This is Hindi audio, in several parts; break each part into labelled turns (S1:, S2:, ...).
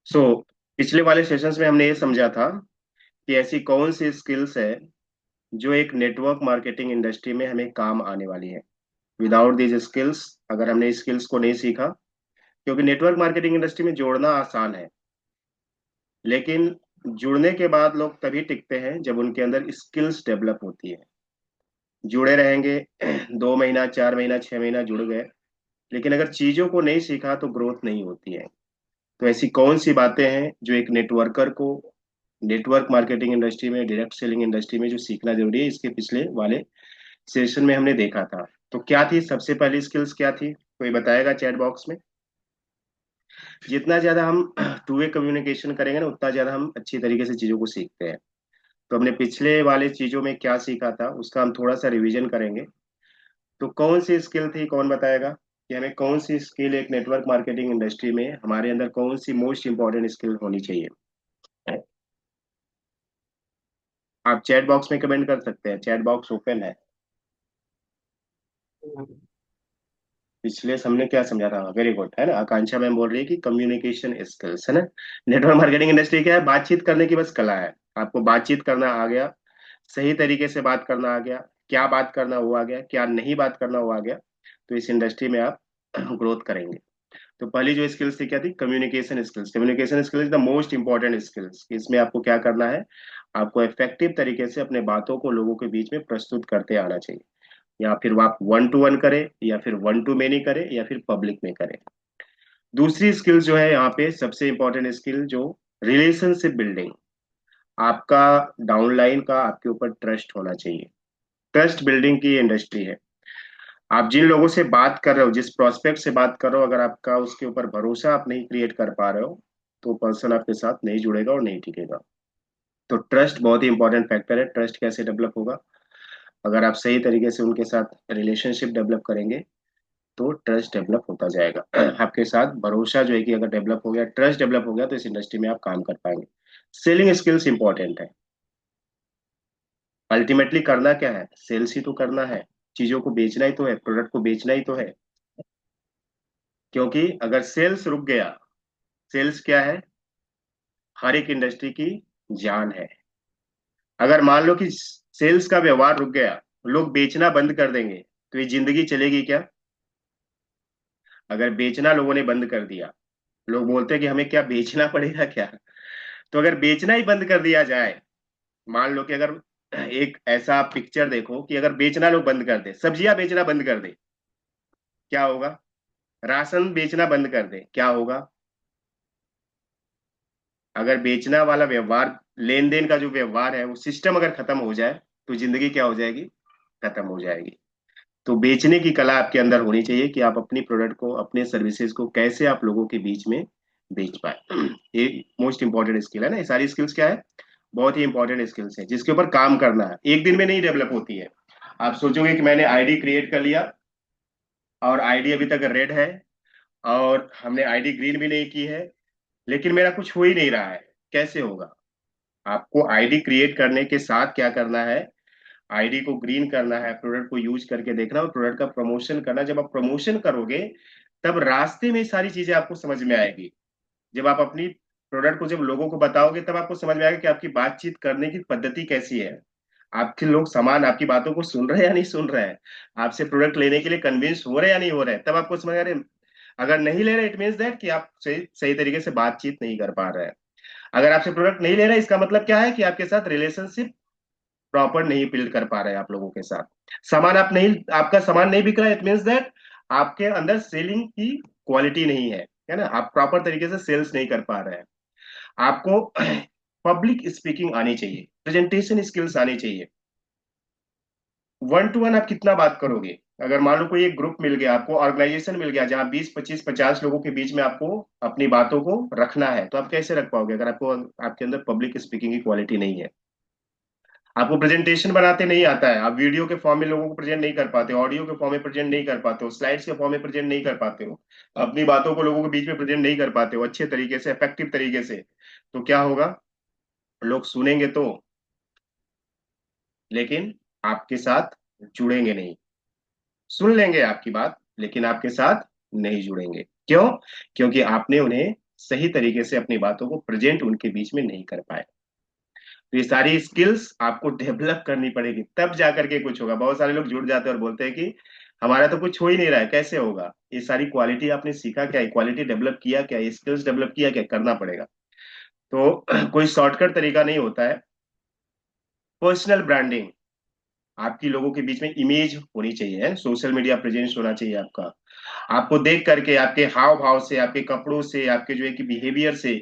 S1: सो पिछले वाले सेशंस में हमने ये समझा था कि ऐसी कौन सी स्किल्स है जो एक नेटवर्क मार्केटिंग इंडस्ट्री में हमें काम आने वाली है। विदाउट दीज स्किल्स, अगर हमने स्किल्स को नहीं सीखा, क्योंकि नेटवर्क मार्केटिंग इंडस्ट्री में जोड़ना आसान है, लेकिन जुड़ने के बाद लोग तभी टिकते हैं जब उनके अंदर स्किल्स डेवलप होती है। जुड़े रहेंगे 2 महीना, 4 महीना, 6 महीना जुड़ गए, लेकिन अगर चीजों को नहीं सीखा तो ग्रोथ नहीं होती है। तो ऐसी कौन सी बातें हैं जो एक नेटवर्कर को नेटवर्क मार्केटिंग इंडस्ट्री में, डायरेक्ट सेलिंग इंडस्ट्री में जो सीखना जरूरी है, इसके पिछले वाले सेशन में हमने देखा था। तो क्या थी सबसे पहली स्किल्स, क्या थी? कोई बताएगा चैट बॉक्स में? जितना ज्यादा हम टू वे कम्युनिकेशन करेंगे ना, उतना ज्यादा हम अच्छी तरीके से चीजों को सीखते हैं। तो हमने पिछले वाले चीजों में क्या सीखा था, उसका हम थोड़ा सा रिवीजन करेंगे। तो कौन सी स्किल थी, कौन बताएगा कि हमें कौन सी स्किल एक नेटवर्क मार्केटिंग इंडस्ट्री में हमारे अंदर कौन सी मोस्ट इंपॉर्टेंट स्किल होनी चाहिए? आप चैट बॉक्स में कमेंट कर सकते हैं, चैट बॉक्स ओपन है। पिछले हमने क्या समझा था? वेरी गुड, है ना? आकांक्षा मैम बोल रही है कि कम्युनिकेशन स्किल्स, है ना? नेटवर्क मार्केटिंग इंडस्ट्री क्या है? बातचीत करने की बस कला है। आपको बातचीत करना आ गया, सही तरीके से बात करना आ गया, क्या बात करना वो आ गया, क्या नहीं बात करना वो आ गया, तो इस इंडस्ट्री में आप ग्रोथ करेंगे। तो पहली जो स्किल्स थी क्या थी? Communication skills. Communication skills the most important skills. इसमें आपको क्या करना है? आपको इफेक्टिव तरीके से अपने बातों को लोगों के बीच में प्रस्तुत करते आना चाहिए। या फिर वो आप वन टू वन करें, या फिर वन टू मेनी करें, या फिर पब्लिक में करें। दूसरी स्किल जो है यहाँ पे सबसे इंपॉर्टेंट स्किल, जो रिलेशनशिप बिल्डिंग। आपका डाउनलाइन का आपके ऊपर ट्रस्ट होना चाहिए। ट्रस्ट बिल्डिंग की इंडस्ट्री है। आप जिन लोगों से बात कर रहे हो, जिस प्रोस्पेक्ट से बात कर रहे हो, अगर आपका उसके ऊपर भरोसा आप नहीं क्रिएट कर पा रहे हो, तो पर्सन आपके साथ नहीं जुड़ेगा और नहीं टिकेगा। तो ट्रस्ट बहुत ही इंपॉर्टेंट फैक्टर है। ट्रस्ट कैसे डेवलप होगा? अगर आप सही तरीके से उनके साथ रिलेशनशिप डेवलप करेंगे, तो ट्रस्ट डेवलप होता जाएगा। आपके साथ भरोसा जो है कि अगर डेवलप हो गया, ट्रस्ट डेवलप हो गया, तो इस इंडस्ट्री में आप काम कर पाएंगे। सेलिंग स्किल्स इंपॉर्टेंट है। अल्टीमेटली करना क्या है? सेल्स ही तो करना है। चीजों को बेचना ही तो है, प्रोडक्ट को बेचना ही तो है। क्योंकि अगर सेल्स रुक गया, सेल्स क्या है? हर एक इंडस्ट्री की जान है। अगर मान लो कि सेल्स का व्यवहार रुक गया, लोग बेचना बंद कर देंगे, तो ये जिंदगी चलेगी क्या? अगर बेचना लोगों ने बंद कर दिया, लोग बोलते हैं कि हमें क्या बेचना पड़ेगा क्या? तो अगर बेचना ही बंद कर दिया जाए, मान लो कि अगर एक ऐसा पिक्चर देखो कि अगर बेचना लोग बंद कर दे, सब्जियां बेचना बंद कर दे, क्या होगा? राशन बेचना बंद कर दे, क्या होगा? अगर बेचना वाला व्यवहार, लेन देन का जो व्यवहार है, वो सिस्टम अगर खत्म हो जाए, तो जिंदगी क्या हो जाएगी? खत्म हो जाएगी। तो बेचने की कला आपके अंदर होनी चाहिए कि आप अपनी प्रोडक्ट को, अपने सर्विसेज को कैसे आप लोगों के बीच में बेच पाए। ये मोस्ट इंपॉर्टेंट स्किल है ना। ये सारी स्किल्स क्या है? बहुत ही इंपॉर्टेंट स्किल्स है, जिसके ऊपर काम करना है। एक दिन में नहीं डेवलप होती है। आप सोचोगे कि मैंने आईडी क्रिएट कर लिया, और आईडी अभी तक रेड है, और हमने आईडी ग्रीन भी नहीं की है, लेकिन मेरा कुछ हो ही नहीं रहा है। कैसे होगा? आपको आईडी क्रिएट करने के साथ क्या करना है? आईडी को ग्रीन करना है, प्रोडक्ट को यूज करके देखना, और प्रोडक्ट का प्रमोशन करना। जब आप प्रमोशन करोगे, तब रास्ते में सारी चीजें आपको समझ में आएगी। जब आप अपनी प्रोडक्ट को जब लोगों को बताओगे, तब आपको समझ में आएगा कि आपकी बातचीत करने की पद्धति कैसी है। आपके लोग सामान आपकी बातों को सुन रहे हैं या नहीं सुन रहे हैं, आपसे प्रोडक्ट लेने के लिए कन्विंस हो रहे हैं या नहीं हो रहे हैं। तब आपको समझ आ रहा है। अगर नहीं ले रहे, इट मीन्स दैट कि आप सही सही तरीके से बातचीत नहीं कर पा रहे हैं। अगर आपसे प्रोडक्ट नहीं ले रहे, इसका मतलब क्या है? कि आपके साथ रिलेशनशिप प्रॉपर नहीं बिल्ड कर पा रहे हैं आप लोगों के साथ। सामान आप नहीं, आपका सामान नहीं बिक रहा है, इट मीन्स दैट आपके अंदर सेलिंग की क्वालिटी नहीं है ना? आप प्रॉपर तरीके से सेल्स नहीं कर पा रहे हैं। आपको पब्लिक स्पीकिंग आनी चाहिए, प्रेजेंटेशन स्किल्स आनी चाहिए। वन टू वन आप कितना बात करोगे? अगर मान लो कोई एक ग्रुप मिल गया, आपको ऑर्गेनाइजेशन मिल गया जहां 20, 25, 50 लोगों के बीच में आपको अपनी बातों को रखना है, तो आप कैसे रख पाओगे अगर आपको, आपके अंदर पब्लिक स्पीकिंग की क्वालिटी नहीं है? आपको प्रेजेंटेशन बनाते नहीं आता है, आप वीडियो के फॉर्म में लोगों को प्रेजेंट नहीं कर पाते हो, ऑडियो के फॉर्म में प्रेजेंट नहीं कर पाते हो, स्लाइड्स के फॉर्म में प्रेजेंट नहीं कर पाते हो, अपनी बातों को लोगों के बीच में प्रेजेंट नहीं कर पाते हो अच्छे तरीके से, इफेक्टिव तरीके से, तो क्या होगा? लोग सुनेंगे तो, लेकिन आपके साथ जुड़ेंगे नहीं। सुन लेंगे आपकी बात, लेकिन आपके साथ नहीं जुड़ेंगे। क्यों? क्योंकि आपने उन्हें सही तरीके से अपनी बातों को प्रेजेंट उनके बीच में नहीं कर पाए। तो ये सारी स्किल्स आपको डेवलप करनी पड़ेगी, तब जाकर के कुछ होगा। बहुत सारे लोग जुड़ जाते हैं और बोलते हैं कि हमारा तो कुछ हो ही नहीं रहा है, कैसे होगा? ये सारी क्वालिटी आपने सीखा क्या, क्वालिटी डेवलप किया क्या, स्किल्स डेवलप किया क्या, करना पड़ेगा। तो कोई शॉर्टकट तरीका नहीं होता है। पर्सनल ब्रांडिंग, आपकी लोगों के बीच में इमेज होनी चाहिए, है सोशल मीडिया प्रेजेंस होना चाहिए आपका। आपको देख करके, आपके हाव भाव से, आपके कपड़ों से, आपके जो है कि बिहेवियर से,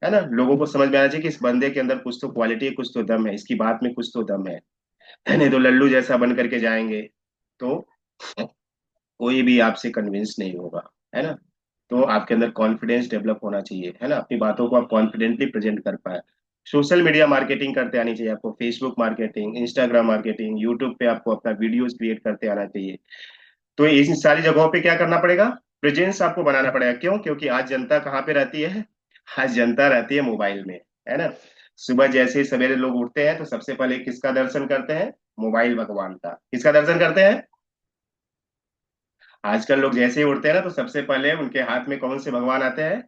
S1: है ना, लोगों को समझ में आना चाहिए कि इस बंदे के अंदर कुछ तो क्वालिटी है, कुछ तो दम है, इसकी बात में कुछ तो दम है। नहीं तो लल्लू जैसा बन करके जाएंगे तो कोई भी आपसे कन्विंस नहीं होगा, है ना। तो आपके अंदर कॉन्फिडेंस डेवलप होना चाहिए, है ना, अपनी बातों को आप कॉन्फिडेंटली प्रेजेंट कर पाए। सोशल मीडिया मार्केटिंग करते आनी चाहिए आपको, Facebook marketing, Instagram marketing, YouTube पे आपको अपना वीडियोस क्रिएट करते आना चाहिए। तो इन सारी जगहों पे क्या करना पड़ेगा? प्रेजेंस आपको बनाना पड़ेगा। क्यों? क्योंकि आज जनता कहाँ पे रहती है? आज जनता रहती है मोबाइल में, है ना। सुबह जैसे ही सवेरे लोग उठते हैं तो सबसे पहले किसका दर्शन करते हैं? मोबाइल भगवान का। किसका दर्शन करते हैं? आजकल लोग जैसे ही उठते हैं ना तो सबसे पहले उनके हाथ में कौन से भगवान आते हैं?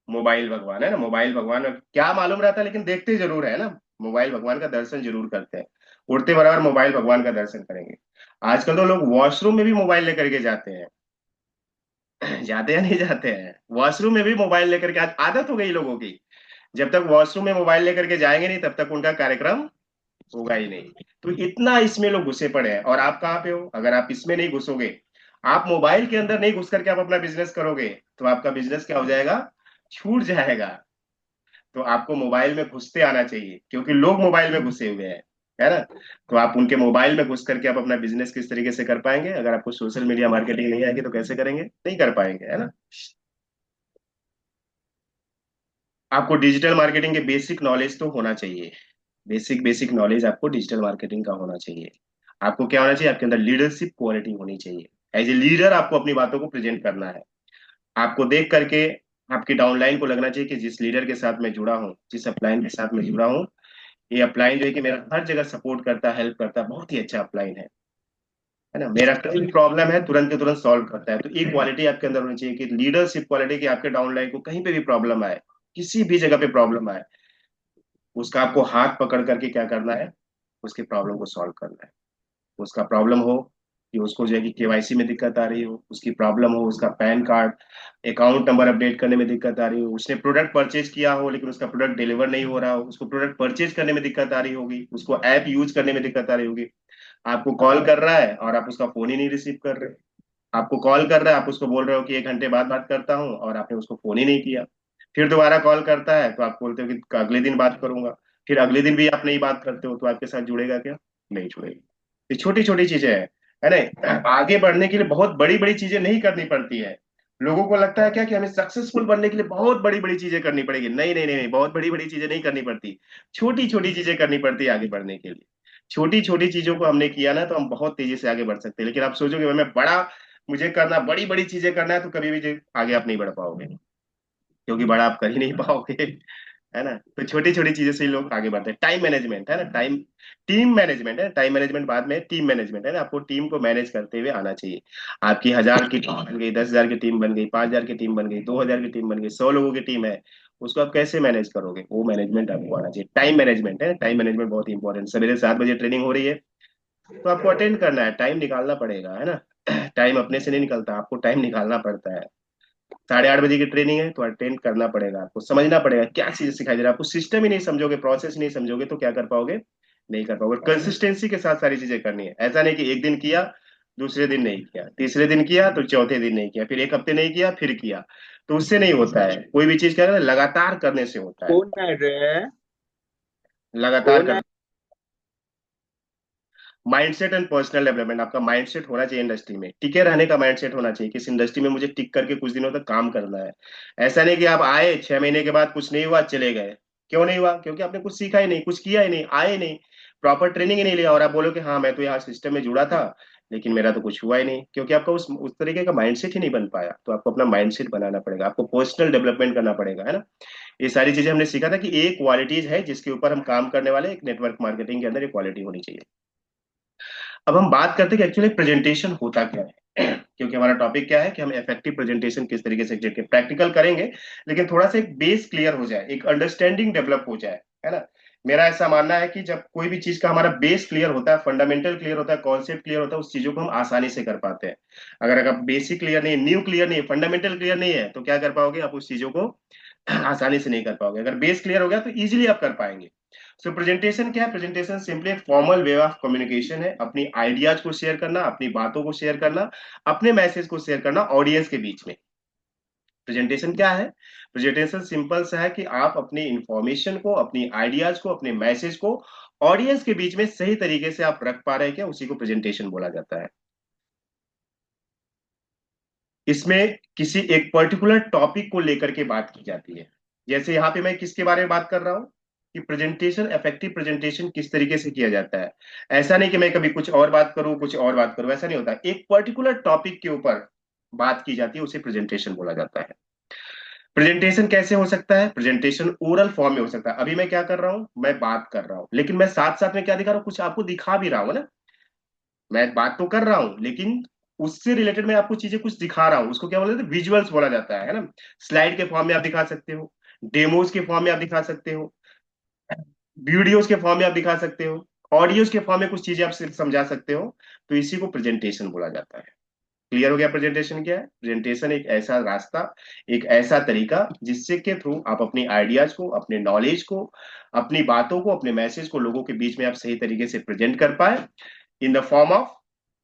S1: मोबाइल भगवान, है ना। मोबाइल भगवान क्या मालूम रहता है, लेकिन देखते जरूर है ना। मोबाइल भगवान का दर्शन जरूर करते हैं। उठते बराबर मोबाइल भगवान का दर्शन करेंगे। आजकल तो लोग वॉशरूम में भी मोबाइल लेकर के जाते हैं। जाते हैं, नहीं जाते हैं? वॉशरूम में भी मोबाइल लेकर के, आज आदत हो गई लोगों की। जब तक वॉशरूम में मोबाइल लेकर के जाएंगे नहीं तब तक उनका कार्यक्रम होगा ही नहीं। तो इतना इसमें लोग घुसे पड़े हैं, और आप कहाँ पे हो? अगर आप इसमें नहीं घुसोगे, आप मोबाइल के अंदर नहीं घुस करके आप अपना बिजनेस करोगे, तो आपका बिजनेस क्या हो जाएगा? छूट जाएगा। तो आपको मोबाइल में घुसते आना चाहिए, क्योंकि लोग मोबाइल में घुसे हुए हैं, है ना। तो आप उनके मोबाइल में घुस करके आप अपना बिजनेस किस तरीके से कर पाएंगे? अगर आपको सोशल मीडिया मार्केटिंग नहीं आएगी तो कैसे करेंगे? नहीं कर पाएंगे, है ना। आपको डिजिटल मार्केटिंग के बेसिक नॉलेज तो होना चाहिए। बेसिक बेसिक नॉलेज आपको डिजिटल मार्केटिंग का होना चाहिए। आपको क्या होना चाहिए? आपके अंदर लीडरशिप क्वालिटी होनी चाहिए। एज ए लीडर आपको अपनी बातों को प्रेजेंट करना है। आपको देख करके आपकी डाउनलाइन को लगना चाहिए कि जिस लीडर के साथ मैं जुड़ा हूँ, जिस अपलाइन के साथ मैं जुड़ा हूँ, ये अपलाइन जो है कि मेरा हर जगह सपोर्ट करता है, हेल्प करता है, बहुत ही अच्छा अपलाइन है ना। मेरा कोई प्रॉब्लम है तुरंत के तुरंत सॉल्व करता है। तो ये क्वालिटी आपके अंदर होनी चाहिए कि लीडरशिप क्वालिटी, की आपके डाउनलाइन को कहीं पे भी प्रॉब्लम आए, किसी भी जगह पे प्रॉब्लम आए, उसका आपको हाथ पकड़ करके क्या करना है? उसकी प्रॉब्लम को सॉल्व करना है। उसका प्रॉब्लम हो कि उसको जो है कि केवाईसी में दिक्कत आ रही हो, उसकी प्रॉब्लम हो उसका pan card account number update करने में दिक्कत आ रही हो, उसने प्रोडक्ट परचेज किया हो लेकिन उसका प्रोडक्ट डिलीवर नहीं हो रहा हो, उसको प्रोडक्ट परचेज करने में दिक्कत आ रही होगी, उसको ऐप यूज करने में दिक्कत आ रही होगी। आपको कॉल कर रहा है और आप उसका फोन ही नहीं रिसीव कर रहे। आपको कॉल कर रहा है, आप उसको बोल रहे हो कि 1 घंटे बाद बात करता हूँ, और आपने उसको फोन ही नहीं किया। फिर दोबारा कॉल करता है तो आप बोलते हो कि अगले दिन बात करूंगा। फिर अगले दिन भी आप नहीं बात करते हो, तो आपके साथ जुड़ेगा क्या? नहीं जुड़ेगा। ये छोटी छोटी चीजें हैं, है ना। आगे बढ़ने के लिए बहुत बड़ी बड़ी चीजें नहीं करनी पड़ती है। लोगों को लगता है क्या कि हमें सक्सेसफुल बनने के लिए बहुत बड़ी बड़ी चीजें करनी पड़ेगी। नहीं नहीं नहीं नहीं, बहुत बड़ी बड़ी चीजें नहीं करनी पड़ती। छोटी छोटी चीजें करनी पड़ती है आगे बढ़ने के लिए। छोटी छोटी चीजों को हमने किया ना तो हम बहुत तेजी से आगे बढ़ सकते हैं। लेकिन आप सोचोगे मैं बड़ा, मुझे करना बड़ी बड़ी चीजें करना है, तो कभी भी आगे आप नहीं बढ़ पाओगे, क्योंकि बड़ा आप कर ही नहीं पाओगे, है ना। तो छोटी छोटी चीजें से ही लोग आगे बढ़ते हैं। टाइम मैनेजमेंट, है ना, टाइम, टीम मैनेजमेंट है। टाइम मैनेजमेंट बाद में, टीम मैनेजमेंट है ना। आपको टीम को मैनेज करते हुए आना चाहिए। आपकी 1,000 की टीम बन गई, 10,000 की टीम बन गई, 5,000 की टीम बन गई, 2,000 की टीम बन गई, 100 लोगों की टीम है, उसको आप कैसे मैनेज करोगे? वो मैनेजमेंट आपको आना चाहिए। टाइम मैनेजमेंट है, टाइम मैनेजमेंट बहुत इंपॉर्टेंट। सवेरे 7 बजे ट्रेनिंग हो रही है तो आपको अटेंड करना है, टाइम निकालना पड़ेगा, है ना। टाइम अपने से नहीं निकलता, आपको टाइम निकालना पड़ता है। 8:30 बजे की ट्रेनिंग है तो अटेंड करना पड़ेगा, आपको समझना पड़ेगा क्या चीज सिखाई दे रहा है। आपको सिस्टम ही नहीं समझोगे, प्रोसेस नहीं समझोगे तो क्या कर पाओगे? नहीं कर पाओगे। कंसिस्टेंसी के साथ सारी चीजें करनी है। ऐसा नहीं कि एक दिन किया, दूसरे दिन नहीं किया, तीसरे दिन किया तो चौथे दिन नहीं किया, फिर एक हफ्ते नहीं किया, फिर किया। तो उससे नहीं होता है। कोई भी चीज क्या है, लगातार करने से होता है।
S2: कौन है रे?
S1: लगातार
S2: कौन है?
S1: कर। माइंडसेट एंड पर्सनल डेवलपमेंट, आपका माइंडसेट होना चाहिए इंडस्ट्री में, टिके रहने का माइंडसेट होना चाहिए। किस इंडस्ट्री में मुझे टिक करके कुछ दिनों तक काम करना है। ऐसा नहीं कि आप आए 6 महीने के बाद कुछ नहीं हुआ चले गए। क्यों नहीं हुआ? क्योंकि आपने कुछ सीखा ही नहीं, कुछ किया ही नहीं, आए ही नहीं, प्रॉपर ट्रेनिंग ही नहीं लिया, और आप बोलो कि हाँ मैं तो यहाँ सिस्टम में जुड़ा था लेकिन मेरा तो कुछ हुआ ही नहीं, क्योंकि आपका उस तरीके का माइंडसेट ही नहीं बन पाया। तो आपको अपना माइंडसेट बनाना पड़ेगा, आपको पर्सनल डेवलपमेंट करना पड़ेगा, है ना। ये सारी चीजें हमने सीखा था कि एक क्वालिटीज है जिसके ऊपर हम काम करने वाले, एक नेटवर्क मार्केटिंग के अंदर एक क्वालिटी होनी चाहिए। अब हम बात करते हैं कि एक्चुअली प्रेजेंटेशन होता क्या है। क्योंकि हमारा टॉपिक क्या है कि हम इफेक्टिव प्रेजेंटेशन किस तरीके से करके प्रैक्टिकल करेंगे, लेकिन थोड़ा सा एक बेस क्लियर हो जाए, एक अंडरस्टैंडिंग डेवलप हो जाए, है ना। मेरा ऐसा मानना है कि जब कोई भी चीज का हमारा बेस क्लियर होता है, फंडामेंटल क्लियर होता है, कॉन्सेप्ट क्लियर होता है, उस चीजों को हम आसानी से कर पाते हैं। अगर अगर बेसिक क्लियर नहीं, न्यू क्लियर नहीं, फंडामेंटल क्लियर नहीं है, तो क्या कर पाओगे आप, उस चीजों को आसानी से नहीं कर पाओगे। अगर बेस क्लियर हो गया तो इजीली आप कर पाएंगे। सो प्रेजेंटेशन क्या है? प्रेजेंटेशन सिंपली एक फॉर्मल वे ऑफ कम्युनिकेशन है, अपनी आइडियाज को शेयर करना, अपनी बातों को शेयर करना, अपने मैसेज को शेयर करना ऑडियंस के बीच में। प्रेजेंटेशन क्या है? प्रेजेंटेशन सिंपल सा है कि आप अपनी इंफॉर्मेशन को, अपनी आइडियाज को, अपने मैसेज को ऑडियंस के बीच में सही तरीके से आप रख पा रहे हैं क्या, उसी को प्रेजेंटेशन बोला जाता है। इसमें किसी एक पर्टिकुलर टॉपिक को लेकर के बात की जाती है। जैसे यहाँ पे मैं किसके बारे में बात कर रहा हूँ कि प्रेजेंटेशन, इफेक्टिव प्रेजेंटेशन किस तरीके से किया जाता है। ऐसा नहीं कि मैं कभी कुछ और बात करूं, कुछ और बात करूं, ऐसा नहीं होता। एक पर्टिकुलर टॉपिक के ऊपर बात की जाती है, उसे प्रेजेंटेशन बोला जाता है। प्रेजेंटेशन कैसे हो सकता है? प्रेजेंटेशन ओरल फॉर्म में हो सकता है। अभी मैं क्या कर रहा हूं, मैं बात कर रहा हूं, लेकिन मैं साथ साथ में क्या दिखा रहा हूं, कुछ आपको दिखा भी रहा हूं ना। मैं बात तो कर रहा हूं, लेकिन उससे रिलेटेड मैं आपको चीजें कुछ दिखा रहा हूं, उसको क्या बोलते हैं, विजुअल्स बोला जाता है ना। स्लाइड के फॉर्म में आप दिखा सकते हो, डेमोज के फॉर्म में आप दिखा सकते हो, वीडियोज के फॉर्म में आप दिखा सकते हो, ऑडियोज के फॉर्म में कुछ चीजें आप सिर्फ समझा सकते हो। तो इसी को प्रेजेंटेशन बोला जाता है। क्लियर हो गया प्रेजेंटेशन क्या है? प्रेजेंटेशन एक ऐसा रास्ता, एक ऐसा तरीका जिससे के थ्रू आप अपनी आइडियाज को, अपने नॉलेज को, अपनी बातों को, अपने मैसेज को लोगों के बीच में आप सही तरीके से प्रेजेंट कर पाए, in the form of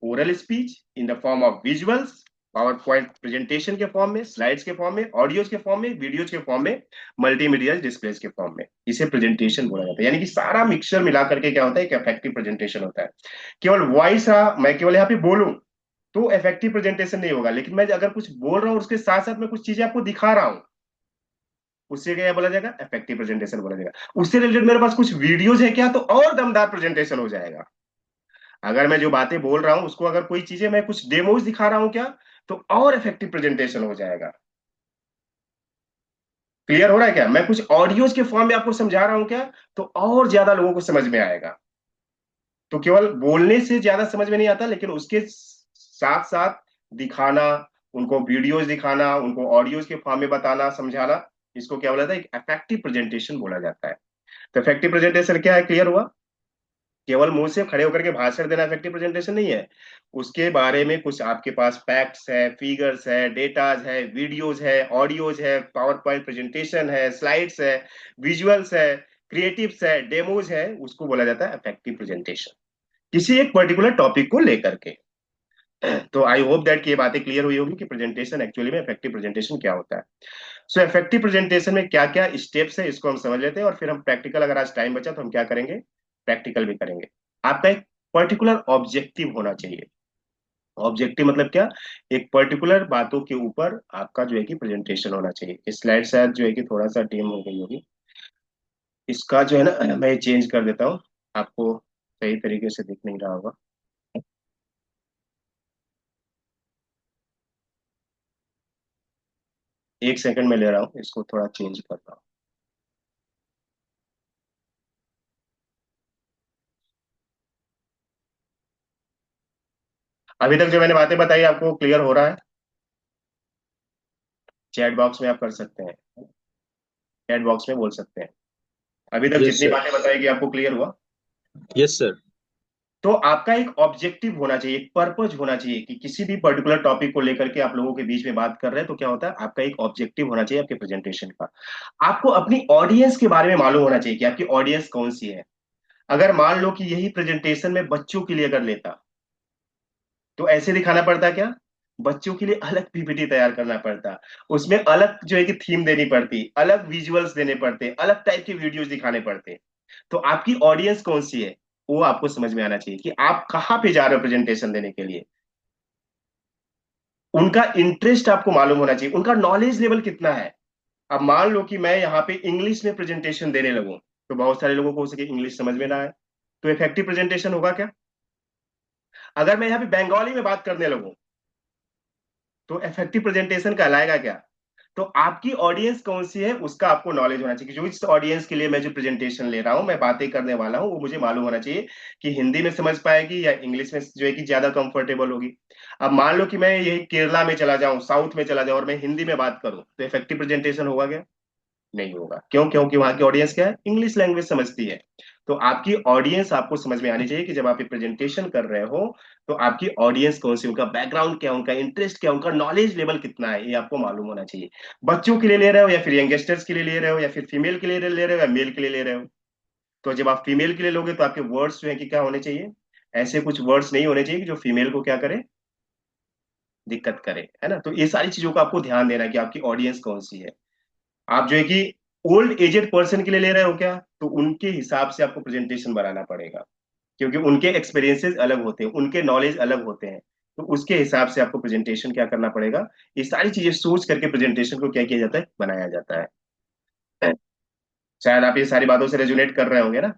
S1: oral speech, in the form of visuals, power point presentation के फॉर्म में, स्लाइड्स के फॉर्म में, ऑडियोज के फॉर्म में, वीडियोज के फॉर्म में, मल्टीमीडिया डिस्प्लेस के फॉर्म में। इसे प्रेजेंटेशन बोला जाता है। यानी कि सारा मिक्सचर मिला करके क्या होता है, एक इफेक्टिव प्रेजेंटेशन होता है। केवल वॉइस, मैं केवल यहाँ पे बोलूं तो इफेक्टिव प्रेजेंटेशन नहीं होगा, लेकिन मैं अगर कुछ बोल रहा हूँ उसके साथ साथ मैं कुछ चीजें आपको दिखा रहा हूँ, उससे क्या बोला जाएगा, इफेक्टिव प्रेजेंटेशन बोला जाएगा। उससे रिलेटेड मेरे पास कुछ वीडियोज है क्या, तो और दमदार प्रेजेंटेशन हो जाएगा। अगर मैं जो बातें बोल रहा हूं उसको, अगर कोई चीजें मैं कुछ डेमोज दिखा रहा हूं क्या, तो और इफेक्टिव प्रेजेंटेशन हो जाएगा। क्लियर हो रहा है क्या? मैं कुछ ऑडियोज के फॉर्म में आपको समझा रहा हूं क्या, तो और ज्यादा लोगों को समझ में आएगा। तो केवल बोलने से ज्यादा समझ में नहीं आता, लेकिन उसके साथ साथ दिखाना, उनको वीडियोज दिखाना, उनको ऑडियोज के फॉर्म में बताना, समझाना, इसको क्या बोला जाता है, एक इफेक्टिव प्रेजेंटेशन बोला जाता है। तो इफेक्टिव प्रेजेंटेशन क्या है, क्लियर हुआ? केवल मुंह से खड़े होकर के भाषण देना इफेक्टिव प्रेजेंटेशन नहीं है। उसके बारे में कुछ आपके पास फैक्ट्स है, फिगर्स है, डेटाज है, वीडियोज है, ऑडियोज है, पावर पॉइंट प्रेजेंटेशन है, स्लाइड्स है, विजुअल्स है, क्रिएटिव्स है, डेमोज है, उसको बोला जाता है इफेक्टिव प्रेजेंटेशन, किसी एक पर्टिकुलर टॉपिक को लेकर के। तो आई होप दैट कि ये बातें क्लियर हुई होगी कि प्रेजेंटेशन एक्चुअली में, इफेक्टिव प्रेजेंटेशन क्या होता है। सो इफेक्टिव प्रेजेंटेशन में क्या क्या स्टेप्स है, इसको हम समझ लेते हैं, और फिर हम प्रैक्टिकल, अगर आज टाइम बचा तो हम क्या करेंगे, प्रैक्टिकल भी करेंगे। आपका एक पर्टिकुलर ऑब्जेक्टिव होना चाहिए। ऑब्जेक्टिव मतलब क्या? एक पर्टिकुलर बातों के ऊपर आपका जो है कि प्रेजेंटेशन होना चाहिए। स्लाइड शायद जो है कि थोड़ा सा डिम हो गई होगी, इसका जो है ना मैं चेंज कर देता हूँ, आपको सही तरीके से दिख नहीं रहा होगा। एक सेकंड में ले रहा हूँ, इसको थोड़ा चेंज कर रहा हूँ। अभी तक जो मैंने बातें बताई आपको क्लियर हो रहा है? चैट बॉक्स में आप कर सकते हैं, चैट बॉक्स में बोल सकते हैं। अभी तक
S2: यस
S1: जितनी
S2: सर।
S1: बातें बताई कि आपको क्लियर हुआ?
S2: Yes sir.
S1: तो आपका एक ऑब्जेक्टिव होना चाहिए, एक पर्पज होना चाहिए कि किसी भी पर्टिकुलर टॉपिक को लेकर के आप लोगों के बीच में बात कर रहे हैं, तो क्या होता है, आपका एक ऑब्जेक्टिव होना चाहिए आपके प्रेजेंटेशन का। आपको अपनी ऑडियंस के बारे में मालूम होना चाहिए कि आपकी ऑडियंस कौन सी है। अगर मान लो कि यही प्रेजेंटेशन में बच्चों के लिए अगर लेता, तो ऐसे दिखाना पड़ता क्या, बच्चों के लिए अलग पीपीटी तैयार करना पड़ता, उसमें अलग जो है कि थीम देनी पड़ती, अलग विजुअल्स देने पड़ते, अलग टाइप के वीडियोस दिखाने पड़ते। तो आपकी ऑडियंस कौन सी है, वो आपको समझ में आना चाहिए कि आप कहाँ पे जा रहे हो प्रेजेंटेशन देने के लिए। उनका इंटरेस्ट आपको मालूम होना चाहिए, उनका नॉलेज लेवल कितना है। अब मान लो कि मैं यहाँ पे इंग्लिश में प्रेजेंटेशन देने लगूं, तो बहुत सारे लोगों को हो सके इंग्लिश समझ में ना आए, तो इफेक्टिव प्रेजेंटेशन होगा क्या? अगर मैं यहाँ पे बंगाली में बात करने लगूं, तो इफेक्टिव प्रेजेंटेशन कहलाएगा क्या? तो आपकी ऑडियंस कौन सी है उसका आपको नॉलेज होना चाहिए कि जो इस ऑडियंस के लिए मैं जो प्रेजेंटेशन ले रहा हूँ, मैं बातें करने वाला हूँ, वो मुझे मालूम होना चाहिए कि हिंदी में समझ पाएगी या इंग्लिश में जो है कि ज्यादा कंफर्टेबल होगी। अब मान लो कि मैं यही केरला में चला जाऊं, साउथ में चला जाऊं और मैं हिंदी में बात करूं, तो इफेक्टिव प्रेजेंटेशन होगा क्या? नहीं होगा। क्यों? क्योंकि वहां की ऑडियंस क्या है, इंग्लिश लैंग्वेज समझती है। तो आपकी ऑडियंस आपको समझ में आनी चाहिए कि जब आप ये प्रेजेंटेशन कर रहे हो तो आपकी ऑडियंस कौन सी, उनका बैकग्राउंड क्या, उनका इंटरेस्ट क्या, उनका नॉलेज लेवल कितना है, ये आपको मालूम होना चाहिए। बच्चों के लिए ले रहे हो या फिर यंगस्टर्स के लिए ले रहे हो या फिर फीमेल के लिए ले रहे हो या मेल के लिए ले रहे हो? तो जब आप फीमेल के लिए लोगे तो आपके वर्ड्स जो है कि क्या होने चाहिए, ऐसे कुछ वर्ड्स नहीं होने चाहिए कि जो फीमेल को क्या करे, दिक्कत करे, है ना। तो ये सारी चीजों का आपको ध्यान देना है कि आपकी ऑडियंस कौन सी है। आप जो है कि ओल्ड एजेड पर्सन के लिए ले रहे हो क्या, तो उनके हिसाब से आपको प्रेजेंटेशन बनाना पड़ेगा, क्योंकि उनके एक्सपीरियंसेस अलग होते हैं, उनके नॉलेज अलग होते हैं। तो उसके हिसाब से आपको प्रेजेंटेशन क्या करना पड़ेगा, ये सारी चीजें सोच करके प्रेजेंटेशन को क्या किया जाता है, बनाया जाता है। शायद आप ये सारी बातों से रेजोनेट कर रहे होंगे ना।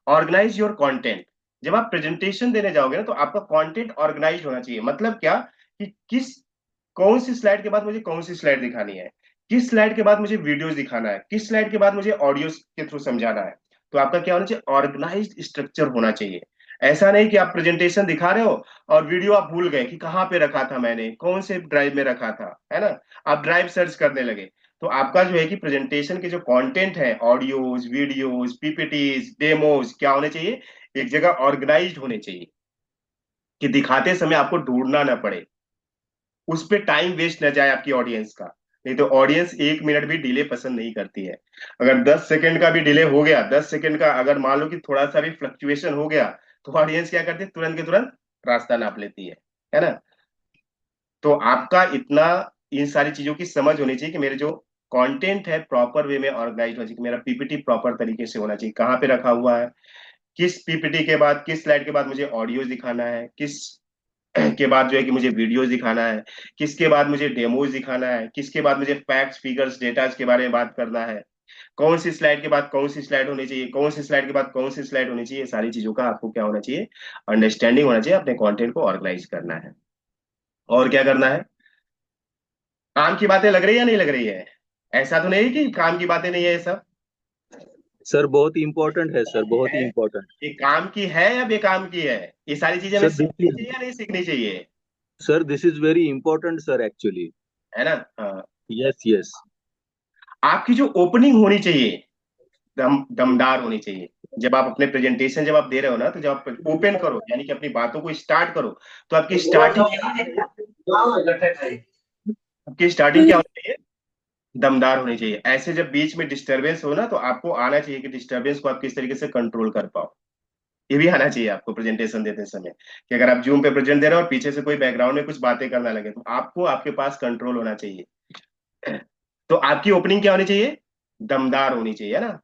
S1: Organise your content. जब आप प्रेजेंटेशन देने जाओगे ना तो आपका कंटेंट ऑर्गेनाइज होना चाहिए। मतलब क्या, कि किस, कौन सी स्लाइड के बाद मुझे कौन सी स्लाइड दिखानी है, किस स्लाइड के बाद मुझे वीडियोस दिखाना है, किस स्लाइड के बाद मुझे ऑडियोस के थ्रू समझाना है। तो आपका क्या होना चाहिए, ऑर्गेनाइज्ड स्ट्रक्चर होना चाहिए। ऐसा नहीं कि आप प्रेजेंटेशन दिखा रहे हो और वीडियो आप भूल गए कि कहाँ पे रखा था, मैंने कौन से ड्राइव में रखा था, है ना। आप ड्राइव सर्च करने लगे। तो आपका जो है कि प्रेजेंटेशन के जो कंटेंट है, ऑडियोज, वीडियोज, पीपीटीज, डेमोज, क्या होने चाहिए, एक जगह ऑर्गेनाइज्ड होने चाहिए कि दिखाते समय आपको ढूंढना ना पड़े, उस पे टाइम वेस्ट न जाए आपकी ऑडियंस का। नहीं तो ऑडियंस 1 मिनट भी डिले पसंद नहीं करती है। अगर 10 सेकंड का भी डिले हो गया, 10 सेकंड का अगर मान लो कि थोड़ा सा भी फ्लक्चुएशन हो गया, तो ऑडियंस क्या करती है, तुरंत के तुरंत रास्ता नाप लेती है ना। तो आपका इतना, इन सारी चीजों की समझ होनी चाहिए कि मेरे जो कंटेंट है प्रॉपर वे में ऑर्गेनाइज होना चाहिए, कि मेरा पीपीटी प्रॉपर तरीके से होना चाहिए, कहाँ पे रखा हुआ है, किस पीपीटी के बाद, किस स्लाइड के बाद मुझे ऑडियोज दिखाना है, किस के बाद जो है कि मुझे वीडियोस दिखाना है, किसके बाद मुझे डेमोज दिखाना है, किसके बाद मुझे फैक्ट्स, फिगर्स, डेटा के बारे में बात करना है, कौन सी स्लाइड के बाद कौन सी स्लाइड होनी चाहिए, कौन सी स्लाइड के बाद कौन सी स्लाइड होनी चाहिए, सारी चीजों का आपको क्या होना चाहिए, अंडरस्टैंडिंग होना चाहिए, अपने कंटेंट को ऑर्गेनाइज करना है। और क्या करना है, काम की बातें लग रही है या नहीं लग रही है? ऐसा तो नहीं कि काम की बातें नहीं है ये सब?
S2: सर बहुत इम्पोर्टेंट है सर, बहुत ही
S1: है,
S2: इम्पोर्टेंट।
S1: ये काम की है या बेकाम की है? ये सारी चीजें हमें
S2: सर दिस
S1: सीखनी
S2: इज
S1: चाहिए या नहीं सीखनी चाहिए?
S2: Sir this is very important sir actually.
S1: है ना। हाँ।
S2: Yes yes.
S1: आपकी जो ओपनिंग होनी चाहिए, दमदार होनी चाहिए। जब आप अपने प्रेजेंटेशन जब आप दे रहे हो ना, तो जब आप ओपन करो यानी कि अपनी बातों को स्टार्ट करो, तो आपकी स्टार्टिंग क्या होनी चाहिए, दमदार होनी चाहिए। ऐसे जब बीच में डिस्टरबेंस हो ना, तो आपको आना चाहिए कि डिस्टरबेंस को आप किस तरीके से कंट्रोल कर पाओ। ये भी आना चाहिए आपको प्रेजेंटेशन देते समय, कि अगर आप जूम पे प्रेजेंट दे रहे हो और पीछे से कोई बैकग्राउंड में कुछ बातें करना लगे, तो आपको आपके पास कंट्रोल होना चाहिए। तो आपकी ओपनिंग क्या होनी चाहिए, दमदार होनी चाहिए, है ना।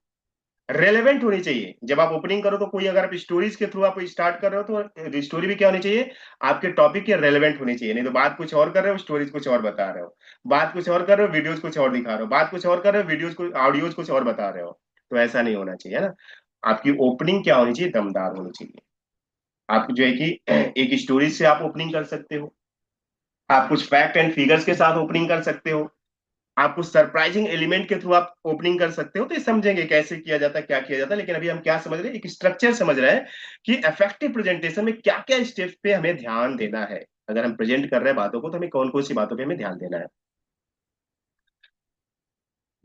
S1: रेलेवेंट होनी चाहिए। जब आप ओपनिंग करो तो कोई, अगर आप स्टोरीज के थ्रू आप स्टार्ट कर रहे हो तो स्टोरी भी क्या होनी चाहिए, आपके टॉपिक के रेलेवेंट होनी चाहिए। नहीं तो बात कुछ और कर रहे हो, स्टोरीज कुछ और बता रहे हो, बात कुछ और कर रहे हो, वीडियोज कुछ और दिखा रहे हो, बात कुछ और कर रहे हो, वीडियोज कुछ, ऑडियोज कुछ और बता रहे हो। तो ऐसा नहीं होना चाहिए, है ना। आपकी ओपनिंग क्या होनी चाहिए, दमदार होनी चाहिए। आप जो है कि एक स्टोरी से आप ओपनिंग कर सकते हो, आप कुछ फैक्ट एंड फिगर्स के साथ ओपनिंग कर सकते हो, आप कुछ सरप्राइजिंग एलिमेंट के थ्रू आप ओपनिंग कर सकते हो। तो ये समझेंगे कैसे किया जाता है, क्या किया जाता है। लेकिन अभी हम क्या समझ रहे हैं, एक स्ट्रक्चर समझ रहे हैं कि इफेक्टिव प्रेजेंटेशन में क्या क्या स्टेप्स पे हमें ध्यान देना है। अगर हम प्रेजेंट कर रहे हैं बातों को, तो हमें कौन कौन सी बातों पे हमें ध्यान देना है।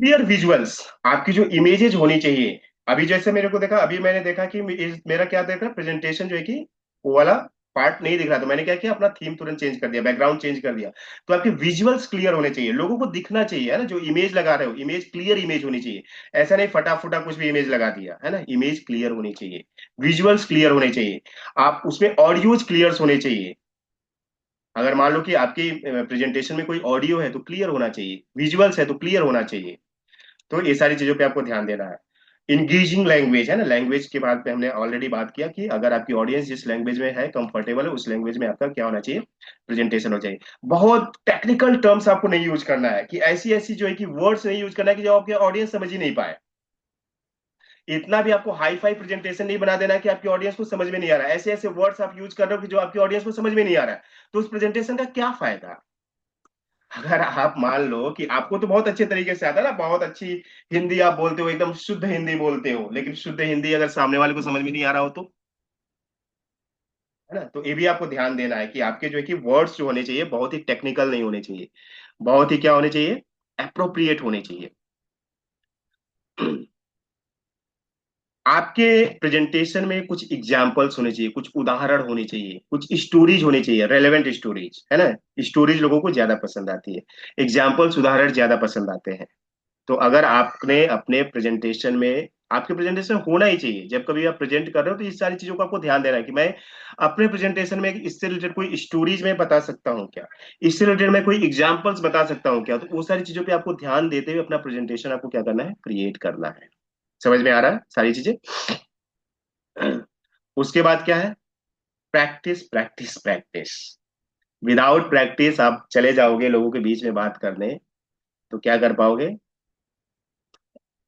S1: क्लियर विजुअल्स, आपकी जो इमेजेज होनी चाहिए। अभी जैसे मेरे को देखा, अभी मैंने देखा कि मेरा क्या देखा, प्रेजेंटेशन जो है कि वो वाला पार्ट नहीं दिख रहा, तो मैंने क्या किया, अपना थीम तुरंत चेंज कर दिया, बैकग्राउंड चेंज कर दिया। तो आपके विजुअल्स क्लियर होने चाहिए, लोगों को दिखना चाहिए, है ना। जो इमेज लगा रहे हो, इमेज क्लियर इमेज होनी चाहिए। ऐसा नहीं फटाफटा कुछ भी इमेज लगा दिया, है ना। इमेज क्लियर होनी चाहिए, विजुअल्स क्लियर होने चाहिए, आप उसमें ऑडियोज क्लियर होने चाहिए। अगर मान लो कि आपकी प्रेजेंटेशन में कोई ऑडियो है तो क्लियर होना चाहिए, विजुअल्स है तो क्लियर होना चाहिए। तो ये सारी चीजों पे आपको ध्यान देना है। इंगेजिंग लैंग्वेज, है ना। लैंग्वेज के बाद पे हमने ऑलरेडी बात किया कि अगर आपकी ऑडियंस जिस लैंग्वेज में है, कंफर्टेबल है, उस लैंग्वेज में आपका क्या होना चाहिए, प्रेजेंटेशन हो चाहिए। बहुत टेक्निकल टर्म्स आपको नहीं यूज करना है, कि ऐसी ऐसी जो है कि वर्ड्स नहीं यूज करना है कि जो आपके ऑडियंस समझ ही नहीं पाए। इतना भी आपको हाई फाई प्रेजेंटेशन नहीं बना देना कि आपकी ऑडियंस को समझ में नहीं आ रहा है। ऐसे ऐसे वर्ड्स आप यूज कर रहे हो कि जो आपकी ऑडियंस को समझ में नहीं आ रहा है, तो उस प्रेजेंटेशन का क्या फायदा। अगर आप मान लो कि आपको तो बहुत अच्छे तरीके से आता है ना, बहुत अच्छी हिंदी आप बोलते हो, एकदम शुद्ध हिंदी बोलते हो, लेकिन शुद्ध हिंदी अगर सामने वाले को समझ में नहीं आ रहा हो तो, है ना, तो ये भी आपको ध्यान देना है कि आपके जो है कि वर्ड्स जो होने चाहिए बहुत ही टेक्निकल नहीं होने चाहिए, बहुत ही क्या होने चाहिए, अप्रोप्रिएट होने चाहिए। आपके प्रेजेंटेशन में कुछ एग्जाम्पल्स होने चाहिए, कुछ उदाहरण होने चाहिए, कुछ स्टोरीज होने चाहिए, रेलेवेंट स्टोरीज, है ना। स्टोरीज लोगों को ज्यादा पसंद आती है, एग्जाम्पल्स उदाहरण ज्यादा पसंद आते हैं। तो अगर आपने अपने प्रेजेंटेशन में, आपके प्रेजेंटेशन होना ही चाहिए, जब कभी आप प्रेजेंट कर रहे हो तो इस सारी चीजों को आपको ध्यान देना है कि मैं अपने प्रेजेंटेशन में इससे रिलेटेड कोई स्टोरीज में बता सकता हूँ क्या, इससे रिलेटेड मैं कोई एग्जांपल्स बता सकता हूँ क्या, तो वो सारी चीजों पे आपको ध्यान देते हुए अपना प्रेजेंटेशन आपको क्या करना है, क्रिएट करना है। समझ में आ रहा है सारी चीजें? उसके बाद क्या है, practice practice practice. Without practice आप चले जाओगे लोगों के बीच में बात करने, तो क्या कर पाओगे,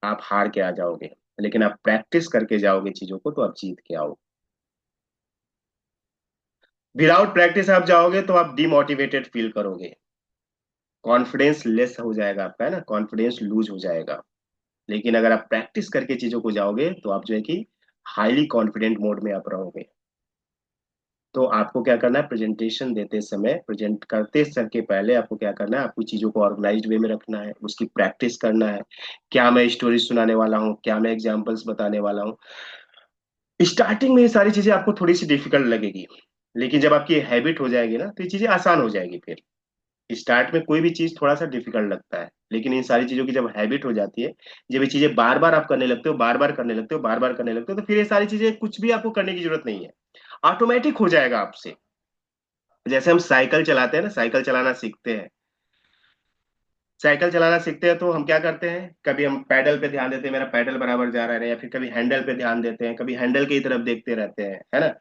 S1: आप हार के आ जाओगे। लेकिन आप प्रैक्टिस करके जाओगे चीजों को तो आप जीत के आओगे। विदाउट प्रैक्टिस आप जाओगे तो आप डिमोटिवेटेड फील करोगे, कॉन्फिडेंस लेस हो जाएगा आपका, है ना, कॉन्फिडेंस लूज हो जाएगा। लेकिन अगर आप प्रैक्टिस करके चीजों को जाओगे तो आप जो है कि हाईली कॉन्फिडेंट मोड में आप रहोगे। तो आपको क्या करना है, प्रेजेंटेशन देते समय, प्रेजेंट करते सर के पहले आपको क्या करना है, आपको चीजों को ऑर्गेनाइज्ड वे में रखना है, उसकी प्रैक्टिस करना है। क्या मैं स्टोरी सुनाने वाला हूँ, क्या मैं एग्जाम्पल्स बताने वाला हूँ। स्टार्टिंग में ये सारी चीजें आपको थोड़ी सी डिफिकल्ट लगेगी, लेकिन जब आपकी हैबिट हो जाएगी ना तो ये चीजें आसान हो जाएगी फिर। स्टार्ट में कोई भी चीज थोड़ा सा डिफिकल्ट लगता है, लेकिन इन सारी चीजों की जब हैबिट हो जाती है, जब ये चीजें बार बार आप करने लगते हो, बार बार करने लगते हो, बार बार करने लगते हो, तो फिर ये सारी चीजें कुछ भी आपको करने की जरूरत नहीं है, ऑटोमेटिक हो जाएगा आपसे। जैसे हम साइकिल चलाते हैं ना, साइकिल चलाना सीखते हैं, साइकिल चलाना सीखते हैं तो हम क्या करते हैं, कभी हम पैडल पे ध्यान देते हैं, मेरा पैडल बराबर जा रहा है, या फिर कभी हैंडल पे ध्यान देते हैं, कभी हैंडल की तरफ देखते रहते हैं, है ना।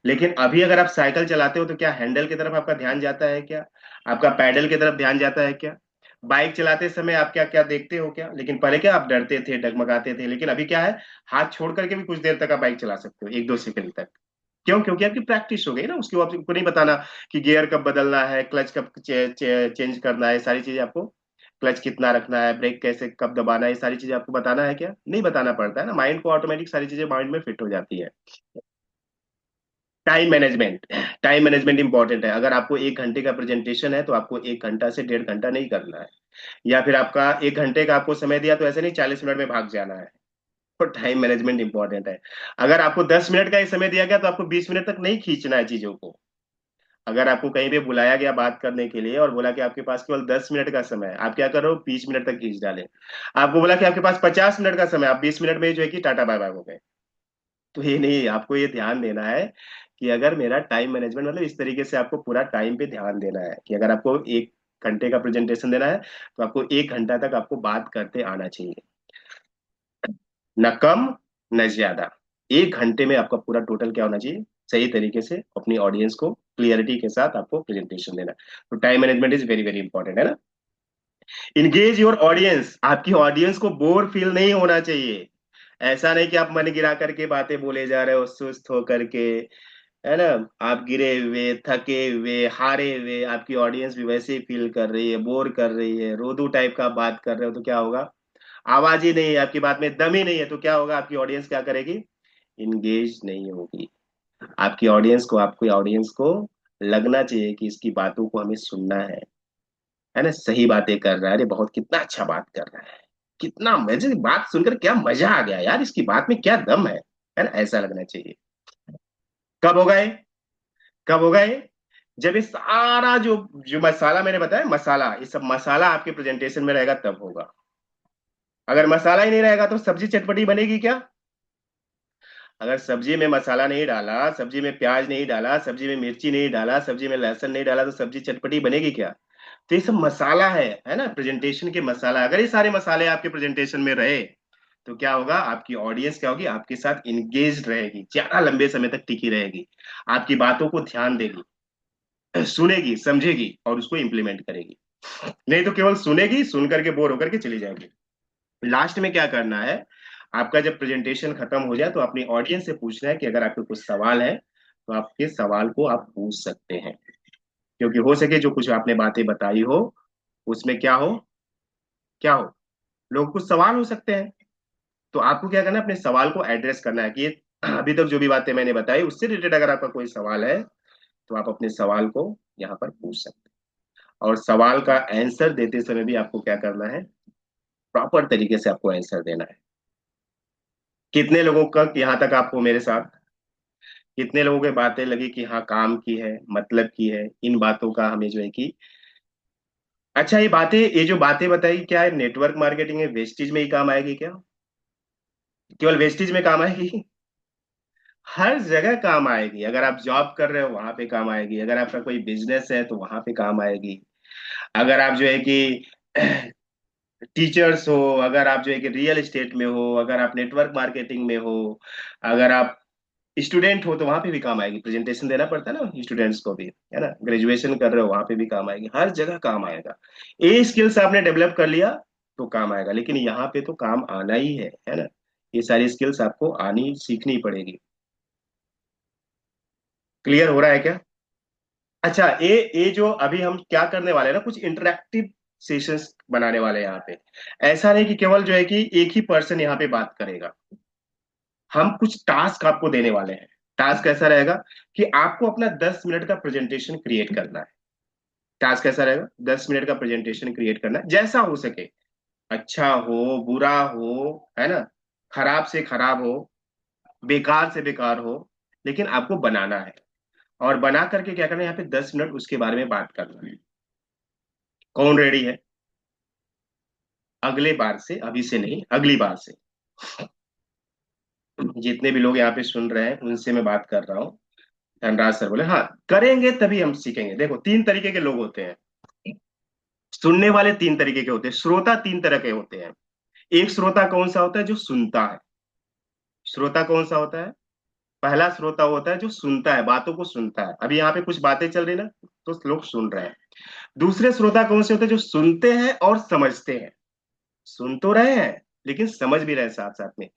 S1: लेकिन अभी अगर आप साइकिल चलाते हो तो क्या हैंडल की तरफ आपका ध्यान जाता है क्या, आपका पैडल की तरफ ध्यान जाता है क्या? बाइक चलाते समय आप क्या क्या देखते हो क्या? लेकिन पहले क्या आप डरते थे, डगमगाते थे, लेकिन अभी क्या है, हाथ छोड़ करके भी कुछ देर तक आप बाइक चला सकते हो, 1-2 सेकंड तक। क्यों? क्योंकि आपकी प्रैक्टिस हो गई ना, उसके बाद आपको नहीं बताना कि गियर कब बदलना है, क्लच कब चेंज करना है, सारी चीजें आपको, क्लच कितना रखना है, ब्रेक कैसे कब दबाना है, ये सारी चीजें आपको बताना है क्या? नहीं बताना पड़ता है ना, माइंड को ऑटोमेटिक सारी चीजें माइंड में फिट हो जाती है। Time management, time management important है। अगर आपको 1 घंटे का प्रेजेंटेशन है तो आपको 1 घंटा से 1.5 घंटा नहीं करना है, या फिर आपका 1 घंटे का आपको समय दिया तो ऐसे नहीं 40 मिनट में भाग जाना है। तो टाइम मैनेजमेंट इंपॉर्टेंट है। अगर आपको 10 मिनट का ही समय दिया गया तो आपको 20 मिनट तक नहीं खींचना है चीजों को। अगर आपको कहीं पे बुलाया गया बात करने के लिए और बोला कि आपके पास केवल 10 मिनट का समय है, आप क्या करो, 20 मिनट तक खींच डाले। आपको बोला कि आपके पास 50 मिनट का समय, आप 20 मिनट में जो है कि टाटा बाय बाय हो गए। तो ये नहीं, आपको ये ध्यान देना है कि अगर मेरा टाइम मैनेजमेंट, मतलब इस तरीके से आपको पूरा टाइम पे ध्यान देना है कि अगर आपको 1 घंटे का प्रेजेंटेशन देना है तो आपको 1 घंटा तक आपको बात करते आना चाहिए, न कम न ज्यादा। 1 घंटे में आपका पूरा टोटल क्या होना चाहिए, सही तरीके से अपनी ऑडियंस को क्लियरिटी के साथ आपको प्रेजेंटेशन देना। तो time management is very very important, है ना। इंगेज योर ऑडियंस, आपकी ऑडियंस को बोर फील नहीं होना चाहिए। ऐसा नहीं कि आप मन गिरा करके बातें बोले जा रहे हो सुस्त होकर के, है ना, आप गिरे हुए, थके हुए, हारे हुए, आपकी ऑडियंस भी वैसे ही फील कर रही है, बोर कर रही है, रोदू टाइप का आप बात कर रहे हो, तो क्या होगा, आवाज ही नहीं है आपकी बात में, दम ही नहीं है, तो क्या होगा, आपकी ऑडियंस क्या करेगी, इंगेज नहीं होगी। आपकी ऑडियंस को लगना चाहिए कि इसकी बातों को हमें सुनना है ना, सही बातें कर रहा है, अरे बहुत कितना अच्छा बात कर रहा है, कितना मजे, बात सुनकर क्या मजा आ गया यार, इसकी बात में क्या दम है ना, ऐसा लगना चाहिए। कब होगा ये, कब होगा ये, जब ये सारा जो जो मसाला मैंने बताया, मसाला, ये सब मसाला आपके प्रेजेंटेशन में रहेगा तब होगा। अगर मसाला ही नहीं रहेगा तो सब्जी चटपटी बनेगी क्या? अगर सब्जी में मसाला नहीं डाला, सब्जी में प्याज नहीं डाला, सब्जी में मिर्ची नहीं डाला, सब्जी में लहसुन नहीं डाला, तो सब्जी चटपटी बनेगी क्या? तो ये सब मसाला है ना, प्रेजेंटेशन के मसाला। अगर ये सारे मसाले आपके प्रेजेंटेशन में रहे तो क्या होगा, आपकी ऑडियंस क्या होगी, आपके साथ इंगेज रहेगी, ज्यादा लंबे समय तक टिकी रहेगी, आपकी बातों को ध्यान देगी, सुनेगी, समझेगी और उसको इम्प्लीमेंट करेगी। नहीं तो केवल सुनेगी, सुन करके बोर होकर के चली जाएगी। लास्ट में क्या करना है, आपका जब प्रेजेंटेशन खत्म हो जाए तो अपनी ऑडियंस से पूछना है कि अगर आपके कुछ सवाल है तो आपके सवाल को आप पूछ सकते हैं, क्योंकि हो सके जो कुछ आपने बातें बताई हो उसमें क्या हो लोगों को सवाल हो सकते हैं। तो आपको क्या करना है, अपने सवाल को एड्रेस करना है कि ये अभी तक जो भी बातें मैंने बताई उससे रिलेटेड अगर आपका कोई सवाल है तो आप अपने सवाल को यहाँ पर पूछ सकते हैं। और सवाल का आंसर देते समय भी आपको क्या करना है, प्रॉपर तरीके से आपको आंसर देना है। कितने लोगों का यहाँ तक आपको मेरे साथ, कितने लोगों की बातें लगी कि हाँ काम की है, मतलब की है, इन बातों का हमें जो है कि अच्छा ये जो बातें बताई, क्या है नेटवर्क मार्केटिंग है वेस्टेज में ही काम आएगी क्या? केवल वेस्टेज में काम आएगी? हर जगह काम आएगी। अगर आप जॉब कर रहे हो वहां पे काम आएगी, अगर आपका कोई बिजनेस है तो वहां पे काम आएगी, अगर आप जो है कि टीचर्स हो, अगर आप जो है कि रियल एस्टेट में हो, अगर आप नेटवर्क मार्केटिंग में हो, अगर आप स्टूडेंट हो तो वहां पे भी काम आएगी। प्रेजेंटेशन देना पड़ता है ना स्टूडेंट्स को भी, है ना, ग्रेजुएशन कर रहे हो वहां पे भी काम आएगी, हर जगह काम आएगा। ये स्किल्स आपने डेवलप कर लिया तो काम आएगा, लेकिन यहाँ पे तो काम आना ही है ना। ये सारी स्किल्स आपको आनी सीखनी पड़ेगी। क्लियर हो रहा है क्या? अच्छा, ये जो अभी हम क्या करने वाले हैं ना, कुछ इंटरेक्टिव सेशंस बनाने वाले हैं यहाँ पे। ऐसा नहीं कि केवल जो है कि एक ही पर्सन यहाँ पे बात करेगा। हम कुछ टास्क आपको देने वाले हैं। टास्क ऐसा रहेगा कि आपको अपना 10 मिनट का प्रेजेंटेशन क्रिएट करना है। टास्क कैसा रहेगा, 10 मिनट का प्रेजेंटेशन क्रिएट करना है, जैसा हो सके, अच्छा हो बुरा हो, है ना, खराब से खराब हो, बेकार से बेकार हो, लेकिन आपको बनाना है। और बना करके क्या करना है, यहाँ पे 10 मिनट उसके बारे में बात करना है। कौन रेडी है? अगले बार से, अभी से नहीं, अगली बार से जितने भी लोग यहाँ पे सुन रहे हैं उनसे मैं बात कर रहा हूँ। धनराज सर बोले हाँ, करेंगे तभी हम सीखेंगे। देखो, तीन तरीके के लोग होते हैं। सुनने वाले तीन तरीके के होते हैं, श्रोता तीन तरह के होते हैं। एक श्रोता कौन सा होता है, जो सुनता है। श्रोता कौन सा होता है? पहला श्रोता होता है जो सुनता है, बातों को सुनता है। अभी यहाँ पे कुछ बातें चल रही ना, तो लोग सुन रहे हैं। दूसरे श्रोता कौन से होते हैं, जो सुनते हैं और समझते हैं। सुन तो रहे हैं लेकिन समझ भी रहे हैं साथ साथ में।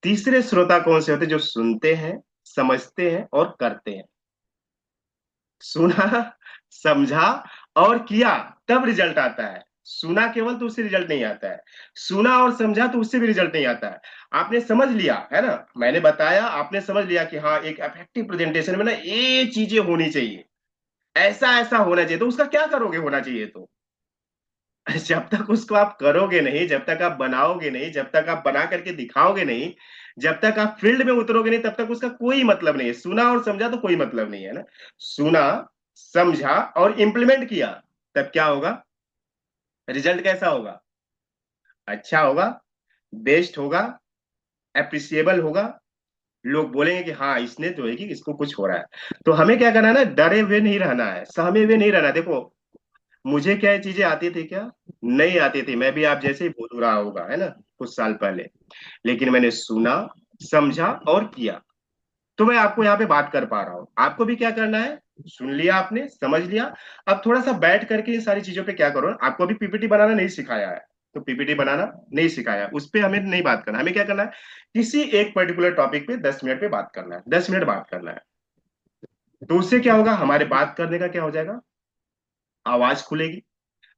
S1: तीसरे श्रोता कौन से होते हैं, जो सुनते हैं, समझते हैं और करते हैं। सुना, समझा और किया, तब रिजल्ट आता है। सुना केवल तो उससे रिजल्ट नहीं आता है। सुना और समझा तो उससे भी रिजल्ट नहीं आता है। आपने समझ लिया है ना, मैंने बताया, आपने समझ लिया कि हाँ एक इफेक्टिव प्रेजेंटेशन में ना ये चीजें होनी चाहिए, ऐसा ऐसा होना चाहिए, तो उसका क्या करोगे, होना चाहिए तो। जब तक उसको आप करोगे नहीं, जब तक आप बनाओगे नहीं, जब तक आप बना करके दिखाओगे नहीं, जब तक आप फील्ड में उतरोगे नहीं, तब तक उसका कोई मतलब नहीं है। सुना और समझा तो कोई मतलब नहीं है ना। सुना, समझा और इम्प्लीमेंट किया, तब क्या होगा, रिजल्ट कैसा होगा, अच्छा होगा, बेस्ट होगा, अप्रिसिएबल होगा। लोग बोलेंगे कि हाँ इसने जो है कि इसको कुछ हो रहा है। तो हमें क्या करना है ना, डरे हुए नहीं रहना है, सहमे हुए नहीं रहना है। देखो, मुझे क्या ये चीजें आती थी क्या? नहीं आती थी। मैं भी आप जैसे ही बोल रहा होगा, है ना, कुछ साल पहले। लेकिन मैंने सुना, समझा और किया, तो मैं आपको यहाँ पे बात कर पा रहा हूँ। आपको भी क्या करना है, सुन लिया आपने, समझ लिया। अब थोड़ा सा बैठ करके इन सारी चीजों पे क्या करो, आपको अभी पीपीटी बनाना नहीं सिखाया है, तो पीपीटी बनाना नहीं सिखाया, उस पे हमें नहीं बात करना। हमें क्या करना है, किसी एक पर्टिकुलर टॉपिक पे 10 मिनट पे बात करना है, 10 मिनट बात करना है। तो उससे क्या होगा, हमारे बात करने का क्या हो जाएगा, आवाज खुलेगी,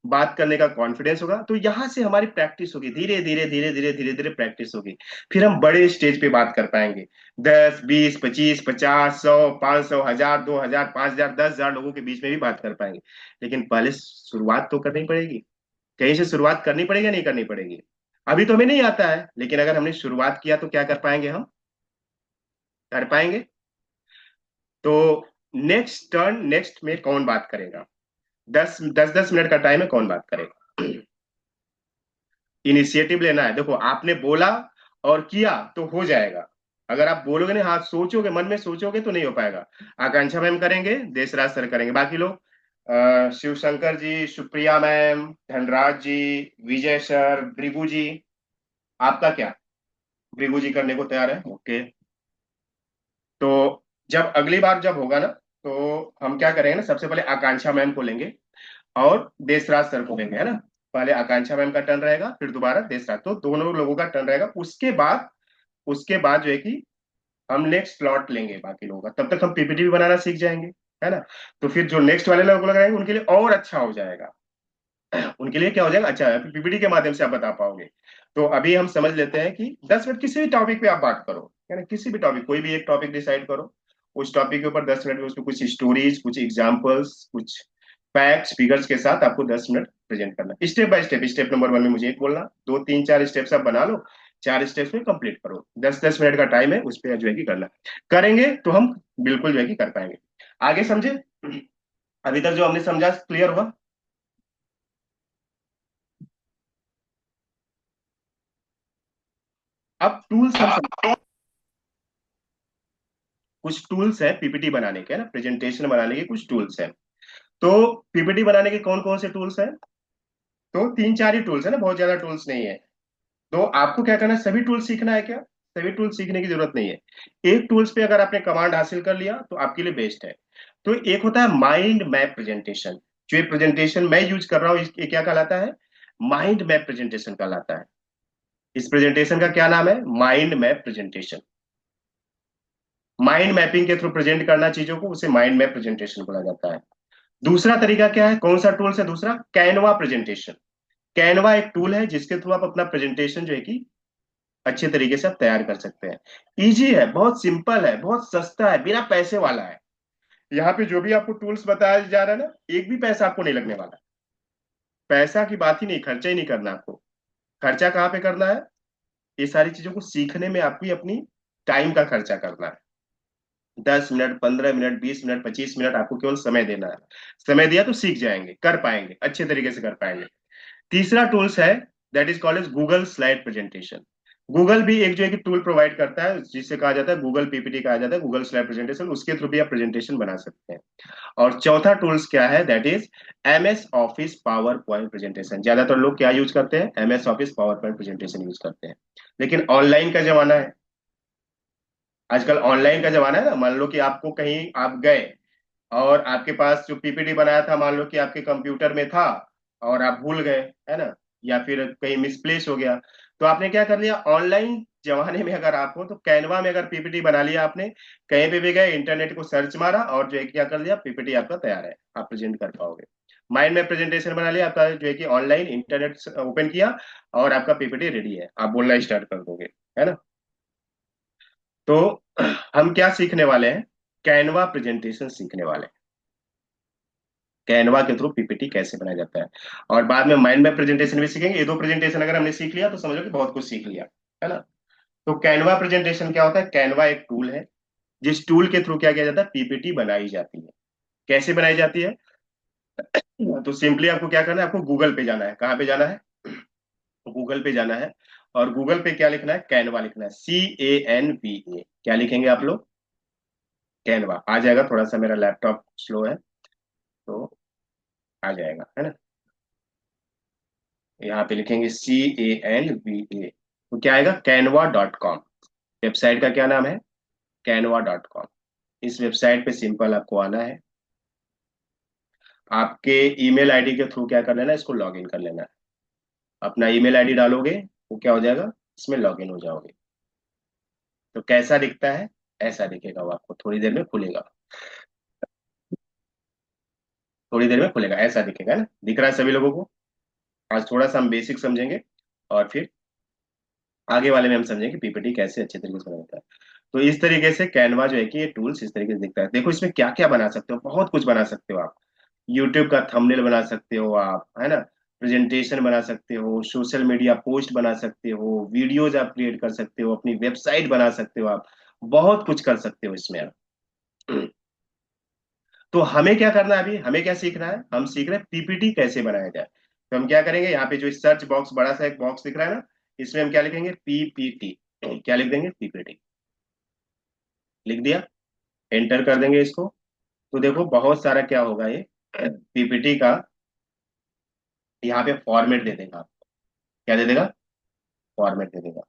S1: बात करने का कॉन्फिडेंस होगा। तो यहां से हमारी प्रैक्टिस होगी, धीरे धीरे धीरे धीरे धीरे धीरे प्रैक्टिस होगी। फिर हम बड़े स्टेज पे बात कर पाएंगे, 10, 20, 25, 50, 100, 500, 1000, 2000, 5000, 10,000 लोगों के बीच में भी बात कर पाएंगे। लेकिन पहले शुरुआत तो करनी पड़ेगी, कहीं से शुरुआत करनी पड़ेगी, नहीं करनी पड़ेगी? अभी तो हमें नहीं आता है, लेकिन अगर हमने शुरुआत किया तो क्या कर पाएंगे, हम कर पाएंगे। तो नेक्स्ट में कौन बात करेगा? 10 10 10 मिनट का टाइम है, कौन बात करेगा? इनिशिएटिव लेना है। देखो, आपने बोला और किया तो हो जाएगा। अगर आप बोलोगे नहीं, हाँ सोचोगे, मन में सोचोगे तो नहीं हो पाएगा। आकांक्षा मैम करेंगे, देशराज सर करेंगे, बाकी लोग शिव शंकर जी, सुप्रिया मैम, धनराज जी, विजय सर, भृगु जी। आपका क्या, भृगु जी करने को तैयार है? ओके। तो जब अगली बार जब होगा ना, तो हम क्या करेंगे ना, सबसे पहले आकांक्षा मैम को लेंगे और देशराज सर को लेंगे, है ना। पहले आकांक्षा मैम का टर्न रहेगा, फिर दोबारा देशराज, तो दोनों लोगों का टर्न रहेगा। उसके बाद जो है कि हम नेक्स्ट स्लॉट लेंगे बाकी लोगों का, तब तक हम पीपीटी भी बनाना सीख जाएंगे, है ना। तो फिर जो नेक्स्ट वाले लोग लगाएंगे उनके लिए और अच्छा हो जाएगा। उनके लिए क्या हो जाएगा, अच्छा पीपीटी के माध्यम से आप बता पाओगे। तो अभी हम समझ लेते हैं कि 10 मिनट किसी भी टॉपिक पे आप बात करो, है ना, किसी भी टॉपिक, कोई भी एक टॉपिक डिसाइड करो, उस टॉपिक के ऊपर 10 मिनट में उसमें कुछ स्टोरीज, कुछ एग्जांपल्स, कुछ फैक्ट्स फिगर्स के साथ आपको 10 मिनट प्रेजेंट करना, step by step. Step number 1 में मुझे एक बोलना, दो तीन चार स्टेप्स आप बना लो, 4 स्टेप्स में कंप्लीट करो, 10-10 मिनट का टाइम है उस पर जो है कि करना। करेंगे तो हम बिल्कुल जो है कि कर पाएंगे। आगे समझे? अभी तक जो हमने समझा क्लियर हुआ? अब टूल्स हम कुछ टूल्स है पीपीटी बनाने के, है ना, प्रेजेंटेशन बनाने के कुछ टूल्स है। तो पीपीटी बनाने के कौन कौन से टूल्स हैं? तो तीन चार ही टूल्स है ना, बहुत ज्यादा टूल्स नहीं है। तो आपको क्या करना है, सभी टूल्स सीखना है क्या? सभी टूल्स सीखने की जरूरत नहीं है। एक टूल्स पे अगर आपने कमांड हासिल कर लिया तो आपके लिए बेस्ट है। तो एक होता है माइंड मैप प्रेजेंटेशन। जो ये प्रेजेंटेशन मैं यूज कर रहा हूँ ये क्या कहलाता है? माइंड मैप प्रेजेंटेशन कहलाता है। इस प्रेजेंटेशन का क्या नाम है? Mind map presentation. Mind mapping के थ्रू प्रेजेंट करना चीजों को, उसे माइंड मैप प्रेजेंटेशन बोला जाता है। दूसरा तरीका क्या है, कौन सा टूल्स है दूसरा? Canva presentation. कैनवा एक टूल है जिसके थ्रू आप अपना प्रेजेंटेशन जो है कि अच्छे तरीके से आप तैयार कर सकते हैं। इजी है, बहुत सिंपल है, बहुत सस्ता है, बिना पैसे वाला है। यहाँ पे जो भी आपको टूल्स बताया जा रहा है ना, एक भी पैसा आपको नहीं लगने वाला। पैसा की बात ही नहीं, खर्चा ही नहीं करना आपको। खर्चा कहाँ पे करना है? ये सारी चीजों को सीखने में आपको अपनी टाइम का खर्चा करना है। 10 मिनट, 15 मिनट, 20 मिनट, 25 मिनट आपको केवल समय देना है। समय दिया तो सीख जाएंगे, कर पाएंगे, अच्छे तरीके से कर पाएंगे। तीसरा टूल्स है, that is called as Google slide presentation. Google भी एक जो है कि टूल प्रोवाइड करता है जिसे कहा जाता है गूगल पीपीटी कहा जाता है, गूगल स्लाइड प्रेजेंटेशन, उसके थ्रू भी आप प्रेजेंटेशन बना सकते हैं। और चौथा टूल्स क्या है, that is MS office power point presentation. ज्यादातर लोग क्या यूज करते हैं? MS office power point presentation use करते हैं। लेकिन ऑनलाइन का जमाना है, आजकल ऑनलाइन का जमाना है ना। मान लो कि आपको कहीं आप गए और आपके पास जो पीपीटी बनाया था मान लो कि आपके कंप्यूटर में था और आप भूल गए, है ना, या फिर कहीं मिसप्लेस हो गया, तो आपने क्या कर लिया, ऑनलाइन जमाने में अगर आप हो तो कैनवा में अगर पीपीटी बना लिया आपने, कहीं पे भी गए, इंटरनेट को सर्च मारा और जो है क्या कर लिया, पीपीटी आपका तैयार है, आप प्रेजेंट कर पाओगे। माइंड में प्रेजेंटेशन बना लिया आपका, जो है कि ऑनलाइन इंटरनेट ओपन किया और आपका पीपीटी रेडी है, आप बोलना स्टार्ट कर दोगे, है ना। तो हम क्या सीखने वाले हैं? कैनवा प्रेजेंटेशन सीखने वाले हैं। कैनवा के थ्रू पीपीटी कैसे बनाया जाता है। और बाद में माइंड मैप प्रेजेंटेशन भी सीखेंगे। ये दो प्रेजेंटेशन अगर हमने सीख लिया तो समझो कि बहुत कुछ सीख लिया, है ना। तो कैनवा प्रेजेंटेशन क्या होता है? कैनवा एक टूल है जिस टूल के थ्रू क्या किया जाता है, पीपीटी बनाई जाती है। कैसे बनाई जाती है? तो सिंपली आपको क्या करना है, आपको गूगल पे जाना है। कहाँ पे जाना है? गूगल पे जाना है। और गूगल पे क्या लिखना है? कैनवा लिखना है, CANVA। क्या लिखेंगे आप लोग? कैनवा आ जाएगा। थोड़ा सा मेरा लैपटॉप स्लो है तो आ जाएगा, है ना। यहाँ पे लिखेंगे CANVA, तो क्या आएगा? canva.com। वेबसाइट का क्या नाम है? canva.com। इस वेबसाइट पे सिंपल आपको आना है, आपके ईमेल आईडी के थ्रू क्या कर लेना है, इसको लॉग इन कर लेना है। अपना ईमेल आईडी डालोगे, वो क्या हो जाएगा, इसमें लॉग इन हो जाओगे। तो कैसा दिखता है? ऐसा दिखेगा, वो आपको थोड़ी देर में खुलेगा। थोड़ी देर में खुलेगा, ऐसा दिखेगा ना, दिख रहा है सभी लोगों को? आज थोड़ा सा हम बेसिक समझेंगे और फिर आगे वाले में हम समझेंगे कि पीपीटी कैसे अच्छे तरीके से बनाता है। तो इस तरीके से कैनवा जो है कि ये टूल्स इस तरीके से दिखता है। देखो इसमें क्या क्या बना सकते हो, बहुत कुछ बना सकते हो आप। यूट्यूब का थंबनेल बना सकते हो आप, है ना, प्रेजेंटेशन बना सकते हो, सोशल मीडिया पोस्ट बना सकते हो, वीडियोज आप क्रिएट कर सकते हो, अपनी वेबसाइट बना सकते हो आप, बहुत कुछ कर सकते हो इसमें आप। तो हमें क्या करना है, अभी हमें क्या सीखना है? हम सीख रहे हैं पीपीटी कैसे बनाया जाए। तो हम क्या करेंगे, यहाँ पे जो सर्च बॉक्स, बड़ा सा एक बॉक्स दिख रहा है ना, इसमें हम क्या लिखेंगे? पीपीटी। क्या लिख देंगे? पीपीटी। लिख दिया, एंटर कर देंगे इसको। तो देखो बहुत सारा क्या होगा ये पीपीटी का, यहाँ पे फॉर्मेट दे देगा आपको। क्या दे देगा? फॉर्मेट दे देगा।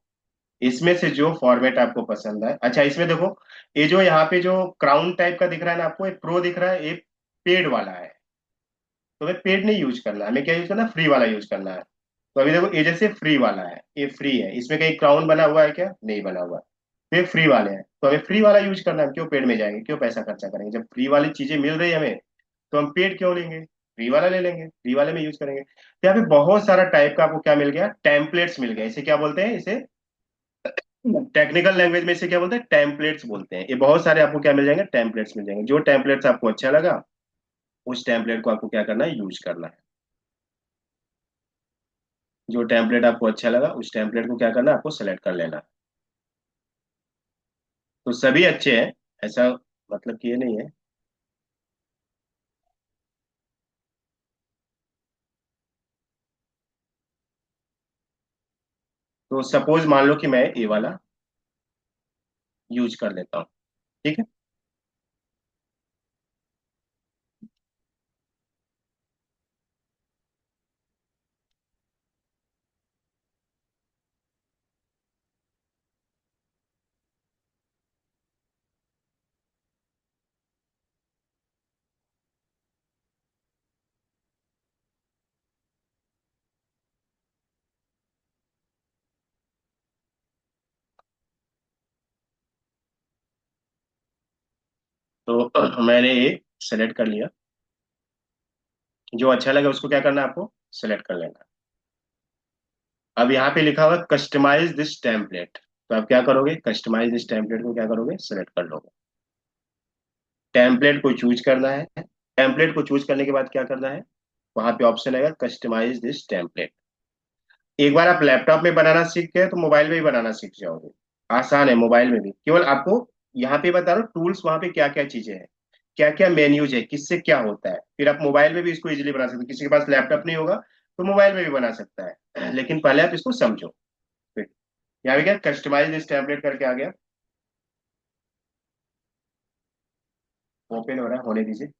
S1: इसमें से जो फॉर्मेट आपको पसंद है, अच्छा इसमें देखो, ये जो यहाँ पे जो क्राउन टाइप का दिख रहा है ना आपको, एक प्रो दिख रहा है, एक पेड वाला है। तो हमें पेड नहीं यूज करना है, हमें क्या यूज करना है? फ्री वाला यूज करना है। तो अभी देखो ये जैसे फ्री वाला है, ये फ्री है, इसमें कहीं क्राउन बना हुआ है क्या? नहीं बना हुआ है। तो ये फ्री वाले हैं, तो हमें फ्री वाला यूज करना है, क्यों पेड में जाएंगे, क्यों पैसा खर्चा करेंगे जब फ्री वाली चीजें मिल रही है हमें, तो हम पेड क्यों लेंगे? फ्री वाला ले लेंगे, फ्री वाले में यूज करेंगे। तो यहाँ पे बहुत सारा टाइप का आपको क्या मिल गया, टेम्पलेट्स मिल गया। इसे क्या बोलते हैं, इसे टेक्निकल लैंग्वेज में इसे क्या बोलते हैं, टेम्पलेट्स बोलते हैं। ये बहुत सारे आपको क्या मिल जाएंगे, टेम्पलेट्स मिल जाएंगे। जो टेम्पलेट्स आपको अच्छा लगा उस टेम्पलेट को आपको क्या करना है, यूज करना है। जो टेम्पलेट आपको अच्छा लगा उस टेम्पलेट को क्या करना है, आपको सेलेक्ट कर लेना है। तो सभी अच्छे हैं, ऐसा मतलब कि ये नहीं है। तो सपोज मान लो कि मैं ये वाला यूज कर लेता हूँ, ठीक है। तो मैंने ये सेलेक्ट कर लिया। जो अच्छा लगे उसको क्या करना है, आपको सेलेक्ट कर लेना है। अब यहाँ पे लिखा हुआ कस्टमाइज दिस टेम्पलेट, तो आप क्या करोगे, कस्टमाइज दिस टेम्पलेट को क्या करोगे, सेलेक्ट कर लोगे। टेम्पलेट को चूज करना है। टेम्पलेट को चूज करने के बाद क्या करना है, वहां पे ऑप्शन आएगा कस्टमाइज दिस टेम्पलेट। एक बार आप लैपटॉप में बनाना सीख गए तो मोबाइल में भी बनाना सीख जाओगे। आसान है मोबाइल में भी, केवल आपको यहाँ पे बता रहा हूँ टूल्स वहां पे क्या क्या चीजें हैं, क्या क्या मेन्यूज है, किससे क्या होता है। फिर आप मोबाइल में भी इसको इजीली बना सकते हो। किसी के पास लैपटॉप नहीं होगा तो मोबाइल में भी बना सकता है, लेकिन पहले आप इसको समझो। फिर यहाँ पे क्या कस्टमाइज दिस टेम्पलेट करके आ गया, ओपन हो रहा है, होने दीजिए।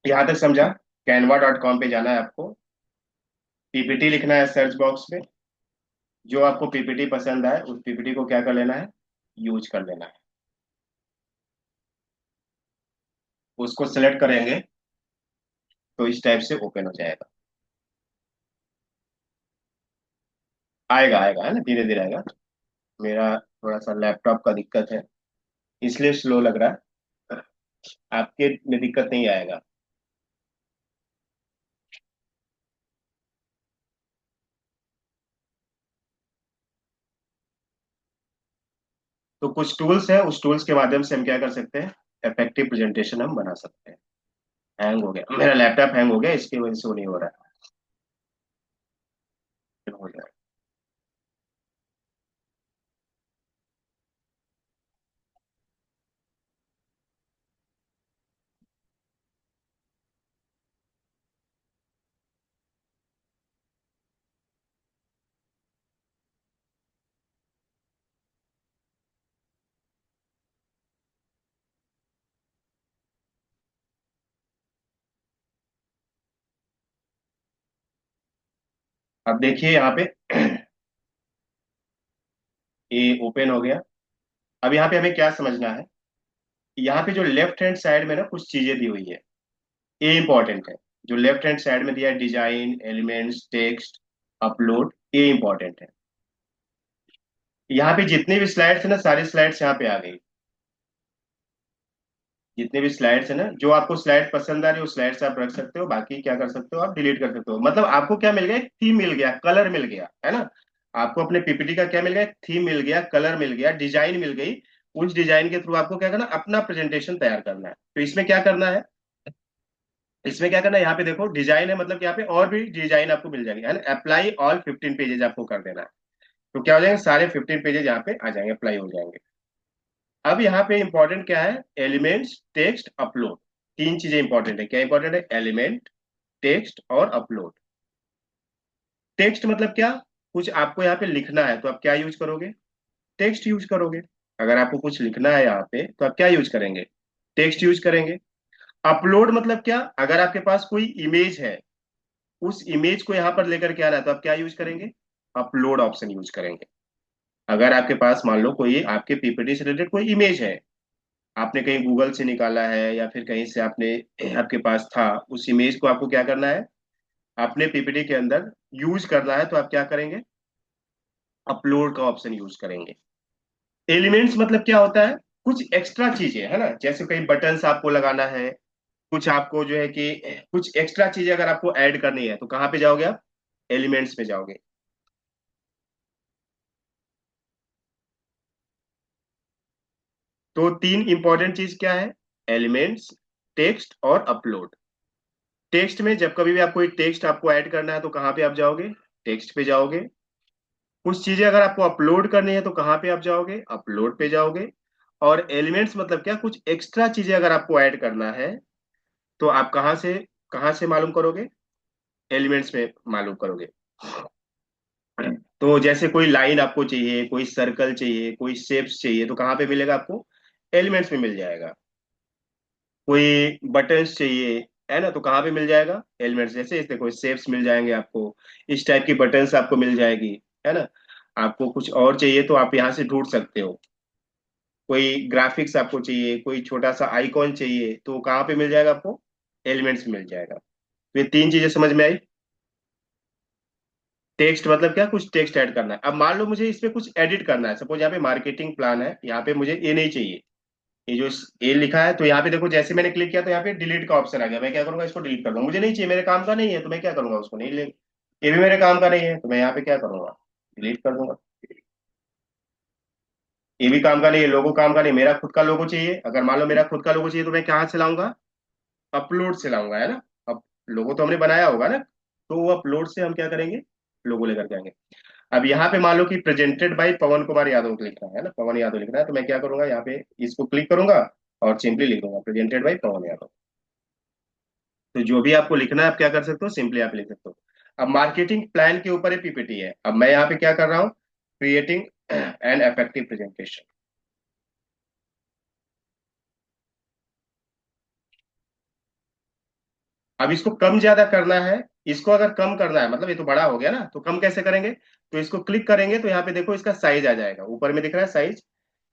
S1: यहाँ तक समझा। canva.com पे जाना है आपको, पीपीटी लिखना है सर्च बॉक्स में। जो आपको पीपीटी पसंद आए उस पीपीटी को क्या कर लेना है, यूज कर लेना है। उसको सिलेक्ट करेंगे तो इस टाइप से ओपन हो जाएगा। आएगा आएगा, है ना, धीरे धीरे आएगा। मेरा थोड़ा सा लैपटॉप का दिक्कत है इसलिए स्लो लग रहा है, आपके में दिक्कत नहीं आएगा। तो कुछ टूल्स हैं, उस टूल्स के माध्यम से हम क्या कर सकते हैं, इफेक्टिव प्रेजेंटेशन हम बना सकते हैं। हैंग हो गया मेरा लैपटॉप, हैंग हो गया, इसकी वजह से वो नहीं हो रहा है, हो जाएगा। अब देखिए यहाँ पे ये ओपन हो गया। अब यहाँ पे हमें क्या समझना है, यहाँ पे जो लेफ्ट हैंड साइड में ना कुछ चीजें दी हुई है, ये इंपॉर्टेंट है। जो लेफ्ट हैंड साइड में दिया है, डिजाइन, एलिमेंट्स, टेक्स्ट, अपलोड, ये इंपॉर्टेंट है। यहाँ पे जितनी भी स्लाइड्स है ना, सारी स्लाइड्स यहाँ पे आ गई। जितने भी स्लाइड्स है ना, जो आपको स्लाइड पसंद आ रही है वो स्लाइड्स आप रख सकते हो, बाकी क्या कर सकते हो, आप डिलीट कर सकते हो। मतलब आपको क्या मिल गया, एक थीम मिल गया, कलर मिल गया, है ना। आपको अपने पीपीटी का क्या मिल गया, थीम मिल गया, कलर मिल गया, डिजाइन मिल गई। उस डिजाइन के थ्रू आपको क्या करना, अपना प्रेजेंटेशन तैयार करना है। तो इसमें क्या करना है, इसमें क्या करना है, यहाँ पे देखो डिजाइन है, मतलब कि यहाँ पे और भी डिजाइन आपको मिल जाएगी, है ना। अप्लाई ऑल 15 पेजेज आपको कर देना है। तो क्या हो जाएंगे, सारे 15 पेजेज यहाँ पे आ जाएंगे, अप्लाई हो जाएंगे। अब यहाँ पे इंपॉर्टेंट क्या है, एलिमेंट्स, टेक्स्ट, अपलोड। तीन चीजें इंपॉर्टेंट है। क्या इंपॉर्टेंट है, एलिमेंट, टेक्स्ट और अपलोड। टेक्स्ट मतलब क्या, कुछ आपको यहाँ पे लिखना है तो आप क्या यूज करोगे, टेक्स्ट यूज करोगे। अगर आपको कुछ लिखना है यहाँ पे तो आप क्या यूज करेंगे, टेक्स्ट यूज करेंगे। अपलोड मतलब क्या, अगर आपके पास कोई इमेज है, उस इमेज को यहाँ पर लेकर के आना है तो आप क्या यूज करेंगे, अपलोड ऑप्शन यूज करेंगे। अगर आपके पास मान लो कोई आपके पीपीटी से रिलेटेड कोई इमेज है, आपने कहीं गूगल से निकाला है या फिर कहीं से आपने, आपके पास था, उस इमेज को आपको क्या करना है, अपने पीपीटी के अंदर यूज करना है, तो आप क्या करेंगे, अपलोड का ऑप्शन यूज करेंगे। एलिमेंट्स मतलब क्या होता है, कुछ एक्स्ट्रा चीजें है ना, जैसे कई बटन्स आपको लगाना है, कुछ आपको जो है कि कुछ एक्स्ट्रा चीजें अगर आपको ऐड करनी है तो कहाँ पे जाओगे आप, एलिमेंट्स में जाओगे। तो तीन इंपॉर्टेंट चीज क्या है, एलिमेंट्स, टेक्स्ट और अपलोड। टेक्स्ट में जब कभी भी आपको एक टेक्स्ट आपको ऐड करना है तो कहाँ पे आप जाओगे, टेक्स्ट पे जाओगे। कुछ चीजें अगर आपको अपलोड करनी है तो कहाँ पे आप जाओगे, अपलोड पे जाओगे। और एलिमेंट्स मतलब क्या, कुछ एक्स्ट्रा चीजें अगर आपको ऐड करना है तो आप कहाँ से मालूम करोगे, एलिमेंट्स में मालूम करोगे। तो जैसे कोई लाइन आपको चाहिए, कोई सर्कल चाहिए, कोई शेप्स चाहिए, तो कहाँ पे मिलेगा आपको, एलिमेंट्स में मिल जाएगा। कोई बटन्स चाहिए, है ना, तो कहाँ पे मिल जाएगा, एलिमेंट्स। जैसे इस देखो शेप्स मिल जाएंगे आपको, इस टाइप की बटन्स आपको मिल जाएगी, है ना। आपको कुछ और चाहिए तो आप यहाँ से ढूंढ सकते हो। कोई ग्राफिक्स आपको चाहिए, कोई छोटा सा आइकॉन चाहिए, तो कहाँ पे मिल जाएगा आपको, एलिमेंट्स में मिल जाएगा। तो ये तीन चीजें समझ में आई। टेक्स्ट मतलब क्या, कुछ टेक्स्ट ऐड करना है। अब मान लो मुझे इसमें कुछ एडिट करना है, सपोज यहाँ पे मार्केटिंग प्लान है, यहाँ पे मुझे ये नहीं चाहिए, ये जो ए लिखा है, तो यहाँ पे देखो जैसे मैंने क्लिक किया तो यहाँ पे डिलीट का ऑप्शन आ गया। मैं क्या करूंगा, इसको डिलीट कर दूंगा, मुझे नहीं चाहिए, मेरे काम का नहीं है, तो मैं क्या करूंगा, उसको नहीं ले। ये भी मेरे काम का नहीं है तो मैं यहाँ पे क्या करूंगा, डिलीट कर दूंगा। ये भी काम का नहीं है, लोगो काम का नहीं, मेरा खुद का लोगो चाहिए। अगर मान लो मेरा खुद का लोगो चाहिए तो मैं कहाँ से लाऊंगा, अपलोड से लाऊंगा, है ना। अब लोगो तो हमने बनाया होगा ना, तो वो अपलोड से हम क्या करेंगे, लोगो लेकर के आएंगे। अब यहाँ पे मान लो कि प्रेजेंटेड बाय पवन कुमार यादव लिखना है ना, पवन यादव लिखना है, तो मैं क्या करूंगा, यहाँ पे इसको क्लिक करूंगा और सिंपली लिख दूंगा प्रेजेंटेड बाय पवन यादव। तो जो भी आपको लिखना है आप क्या कर सकते हो, सिंपली आप लिख सकते हो। अब मार्केटिंग प्लान के ऊपर ही पीपीटी है, अब मैं यहाँ पे क्या कर रहा हूँ, क्रिएटिंग एन इफेक्टिव प्रेजेंटेशन। अब इसको कम ज्यादा करना है, इसको अगर कम करना है, मतलब ये तो बड़ा हो गया ना, तो कम कैसे करेंगे, तो इसको क्लिक करेंगे तो यहाँ पे देखो इसका साइज आ जाएगा, ऊपर में दिख रहा है साइज,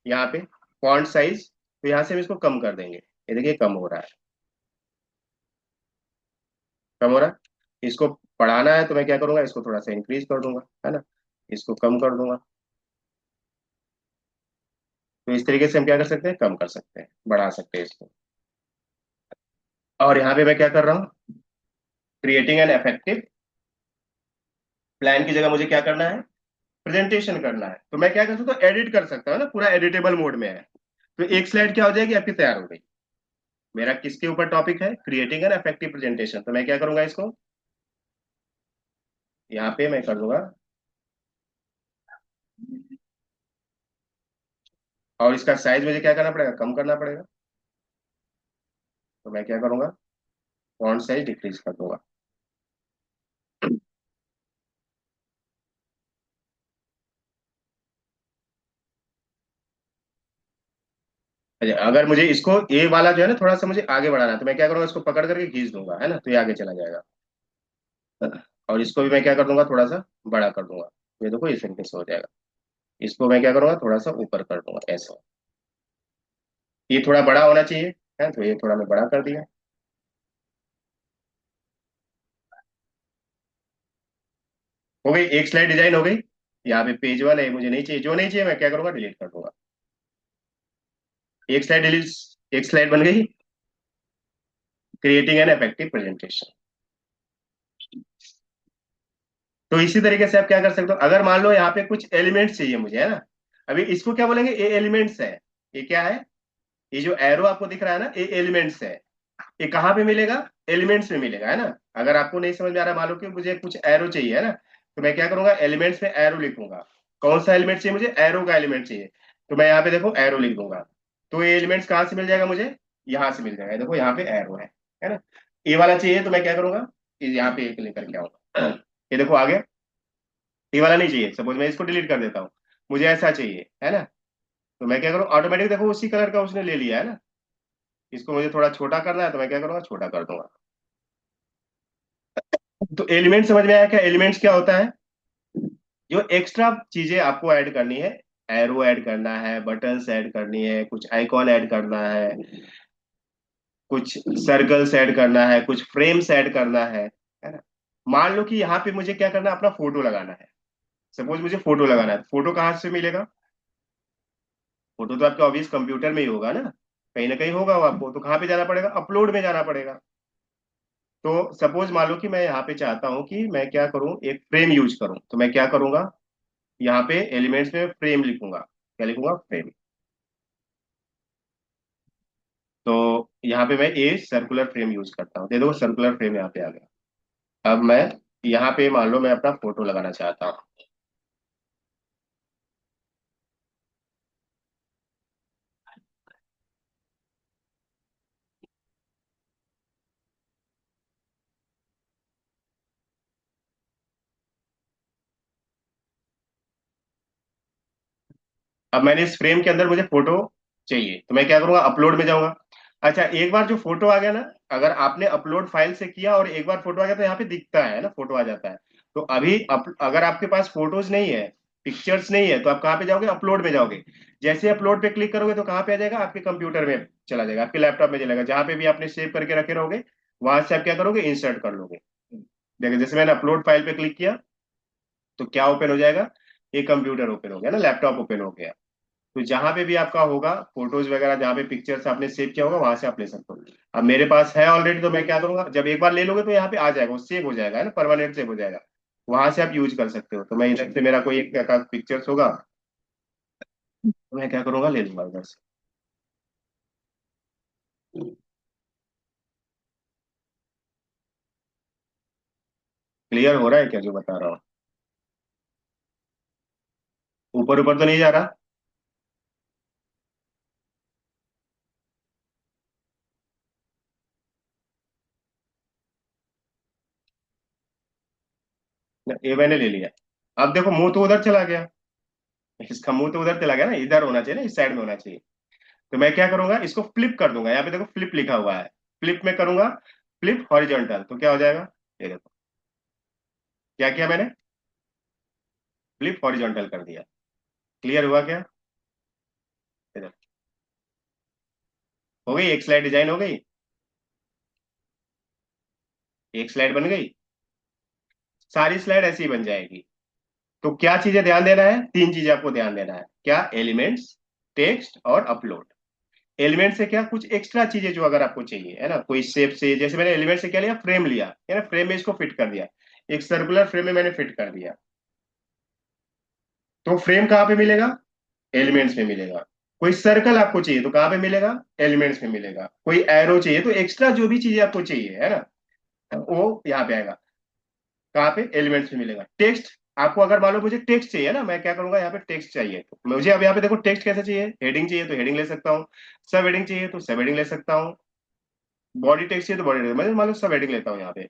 S1: यहाँ पे फॉन्ट साइज। तो यहाँ से हम इसको कम कर देंगे, ये देखिए कम हो रहा है, कम हो रहा है। इसको बढ़ाना है तो मैं क्या करूंगा, इसको थोड़ा सा इंक्रीज कर दूंगा, है ना, इसको कम कर दूंगा। तो इस तरीके से हम क्या कर सकते हैं, कम कर सकते हैं, बढ़ा सकते हैं इसको। और यहाँ पे मैं क्या कर रहा हूँ, क्रिएटिंग एन इफेक्टिव प्लान की जगह मुझे क्या करना है, प्रेजेंटेशन करना है। तो मैं क्या कर सकता हूँ, एडिट कर सकता हूँ ना, पूरा एडिटेबल मोड में है। तो एक स्लाइड क्या हो जाएगी आपकी, तैयार हो गई। मेरा किसके ऊपर टॉपिक है, क्रिएटिंग एन इफेक्टिव प्रेजेंटेशन। तो मैं क्या करूंगा, इसको यहाँ पे मैं कर दूंगा, और इसका साइज मुझे क्या करना पड़ेगा, कम करना पड़ेगा। तो मैं क्या करूंगा, फॉन्ट साइज डिक्रीज कर दूंगा। अच्छा, अगर मुझे इसको ए वाला जो है ना थोड़ा सा मुझे आगे बढ़ाना है, तो मैं क्या करूंगा, इसको पकड़ करके खींच दूंगा, है ना, तो ये आगे चला जाएगा। और इसको भी मैं क्या कर दूंगा, थोड़ा सा बड़ा कर दूंगा। ये देखो इस तरीके से हो जाएगा। इसको मैं क्या करूंगा, थोड़ा सा ऊपर कर दूंगा ऐसा। ये थोड़ा बड़ा होना चाहिए, है, तो ये थोड़ा मैं बड़ा कर दिया। हो गई, एक स्लाइड डिजाइन हो गई। यहाँ पे पेज वन है, मुझे नहीं चाहिए, जो नहीं चाहिए मैं क्या करूंगा, डिलीट कर दूंगा। एक स्लाइड डिलीट, एक स्लाइड बन गई, क्रिएटिंग एन इफेक्टिव प्रेजेंटेशन। तो इसी तरीके से आप क्या कर सकते हो, अगर मान लो यहाँ पे कुछ एलिमेंट्स चाहिए मुझे, है ना। अभी इसको क्या बोलेंगे, ये एलिमेंट्स है। ये क्या है, ये जो एरो आपको दिख रहा है ना, ये एलिमेंट्स है। ये कहाँ पे मिलेगा, एलिमेंट्स में मिलेगा, है ना। अगर आपको नहीं समझ में आ रहा, मान लो कि मुझे कुछ एरो चाहिए, है ना, तो मैं क्या करूंगा, एलिमेंट्स में एरो लिखूंगा। कौन सा एलिमेंट चाहिए मुझे, एरो का एलिमेंट चाहिए, तो मैं यहाँ पे देखो एरो लिख दूंगा। तो ये एलिमेंट्स कहाँ से मिल जाएगा मुझे, यहाँ से मिल जाएगा, देखो यहाँ पे एरो है ना। ये वाला चाहिए तो मैं क्या करूंगा, यहाँ पे एक लेकर के आऊंगा। ये देखो आ गया। ये वाला नहीं चाहिए, सपोज मैं इसको डिलीट कर देता हूँ, मुझे ऐसा चाहिए, है ना। तो मैं क्या करूँ, ऑटोमेटिक देखो उसी कलर का उसने ले लिया, है ना। इसको मुझे थोड़ा छोटा करना है तो मैं क्या करूंगा, छोटा कर दूंगा। तो एलिमेंट समझ में आया, क्या एलिमेंट्स क्या होता है, जो एक्स्ट्रा चीजें आपको ऐड करनी है। एरो ऐड करना है, बटन्स ऐड करनी है, कुछ आइकॉन ऐड करना है, कुछ सर्कल्स ऐड करना है, कुछ फ्रेम्स ऐड करना है ना। मान लो कि यहाँ पे मुझे क्या करना है, अपना फोटो लगाना है। सपोज मुझे फोटो लगाना है, फोटो कहाँ से मिलेगा? फोटो तो आपके ऑफिस कंप्यूटर में ही होगा ना कहीं होगा वो आपको, तो कहाँ पे जाना पड़ेगा? अपलोड में जाना पड़ेगा। तो सपोज मान लो कि मैं यहाँ पे चाहता हूँ कि मैं क्या करूँ, एक फ्रेम यूज करूँ, तो मैं क्या करूंगा, यहाँ पे एलिमेंट्स में फ्रेम लिखूंगा। क्या लिखूंगा? फ्रेम। तो यहाँ पे मैं ए सर्कुलर फ्रेम यूज करता हूँ, दे दो सर्कुलर फ्रेम यहाँ पे आ गया। अब मैं यहाँ पे मान लो मैं अपना फोटो लगाना चाहता हूँ। अब मैंने इस फ्रेम के अंदर मुझे फोटो चाहिए, तो मैं क्या करूंगा? अपलोड में जाऊंगा। अच्छा, एक बार जो फोटो आ गया ना, अगर आपने अपलोड फाइल से किया और एक बार फोटो आ गया तो यहाँ पे दिखता है ना, फोटो आ जाता है। तो अभी अगर आपके पास फोटोज नहीं है, पिक्चर्स नहीं है, तो आप कहाँ पे जाओगे? अपलोड में जाओगे। जैसे अपलोड पे क्लिक करोगे तो कहाँ पे आ जाएगा? आपके कंप्यूटर में चला जाएगा, आपके लैपटॉप में चलेगा, जहां पे भी आपने सेव करके रखे रहोगे, वहां से आप क्या करोगे? इंसर्ट कर लोगे। देखो, जैसे मैंने अपलोड फाइल पे क्लिक किया तो क्या ओपन हो जाएगा? ये कंप्यूटर ओपन हो गया ना, लैपटॉप ओपन हो गया। तो जहां पे भी आपका होगा फोटोज वगैरह, जहां पे पिक्चर्स आपने सेव किया होगा, वहां से आप ले सकते हो। अब मेरे पास है ऑलरेडी, तो मैं क्या करूंगा, जब एक बार ले लोगे तो यहाँ पे आ जाएगा, वो सेव हो जाएगा, है ना, परमानेंट सेव हो जाएगा। वहां से आप यूज कर सकते हो। तो मैं इधर से मेरा कोई एक पिक्चर्स होगा, तो मैं क्या करूंगा? ले लूंगा उधर से। क्लियर हो रहा है क्या जो बता रहा हूँ? ऊपर ऊपर तो नहीं जा रहा? ये मैंने ले लिया। अब देखो, मुंह तो उधर चला गया, इसका मुंह तो उधर चला गया ना, इधर होना चाहिए ना, इस साइड में होना चाहिए। तो मैं क्या करूंगा? इसको फ्लिप कर दूंगा। यहाँ पे देखो फ्लिप लिखा हुआ है, फ्लिप में करूंगा। फ्लिप हॉरिजॉन्टल, तो क्या हो जाएगा? ये देखो, क्या किया मैंने? फ्लिप हॉरिजॉन्टल कर दिया। क्लियर हुआ क्या? ये देखो, हो गई एक स्लाइड डिजाइन हो गई, एक स्लाइड बन गई। सारी स्लाइड ऐसी ही बन जाएगी। तो क्या चीजें ध्यान देना है? तीन चीजें आपको ध्यान देना है। क्या? एलिमेंट्स, टेक्स्ट और अपलोड। एलिमेंट से क्या, कुछ एक्स्ट्रा चीजें जो अगर आपको चाहिए, है ना, कोई शेप से, जैसे मैंने एलिमेंट से क्या लिया? फ्रेम लिया, है ना, फ्रेम में इसको फिट कर दिया। एक सर्कुलर फ्रेम में मैंने फिट कर दिया। तो फ्रेम कहाँ पे मिलेगा? एलिमेंट्स में मिलेगा। कोई सर्कल आपको चाहिए तो कहाँ पे मिलेगा? एलिमेंट्स में मिलेगा। कोई एरो चाहिए, तो एक्स्ट्रा जो भी चीजें आपको चाहिए, है ना, वो यहाँ पे आएगा। कहाँ पे? एलिमेंट्स में मिलेगा। टेक्स्ट, आपको अगर मान लो मुझे टेक्स्ट चाहिए ना, मैं क्या करूंगा? यहाँ पे टेक्स्ट चाहिए, तो मुझे अब यहाँ पे देखो टेक्स्ट कैसे चाहिए? हेडिंग चाहिए तो हेडिंग ले सकता हूँ, सब हेडिंग चाहिए तो सब हेडिंग ले सकता हूँ, बॉडी टेक्स्ट चाहिए तो बॉडी, मैं मान लो सब हेडिंग लेता हूँ यहाँ पे।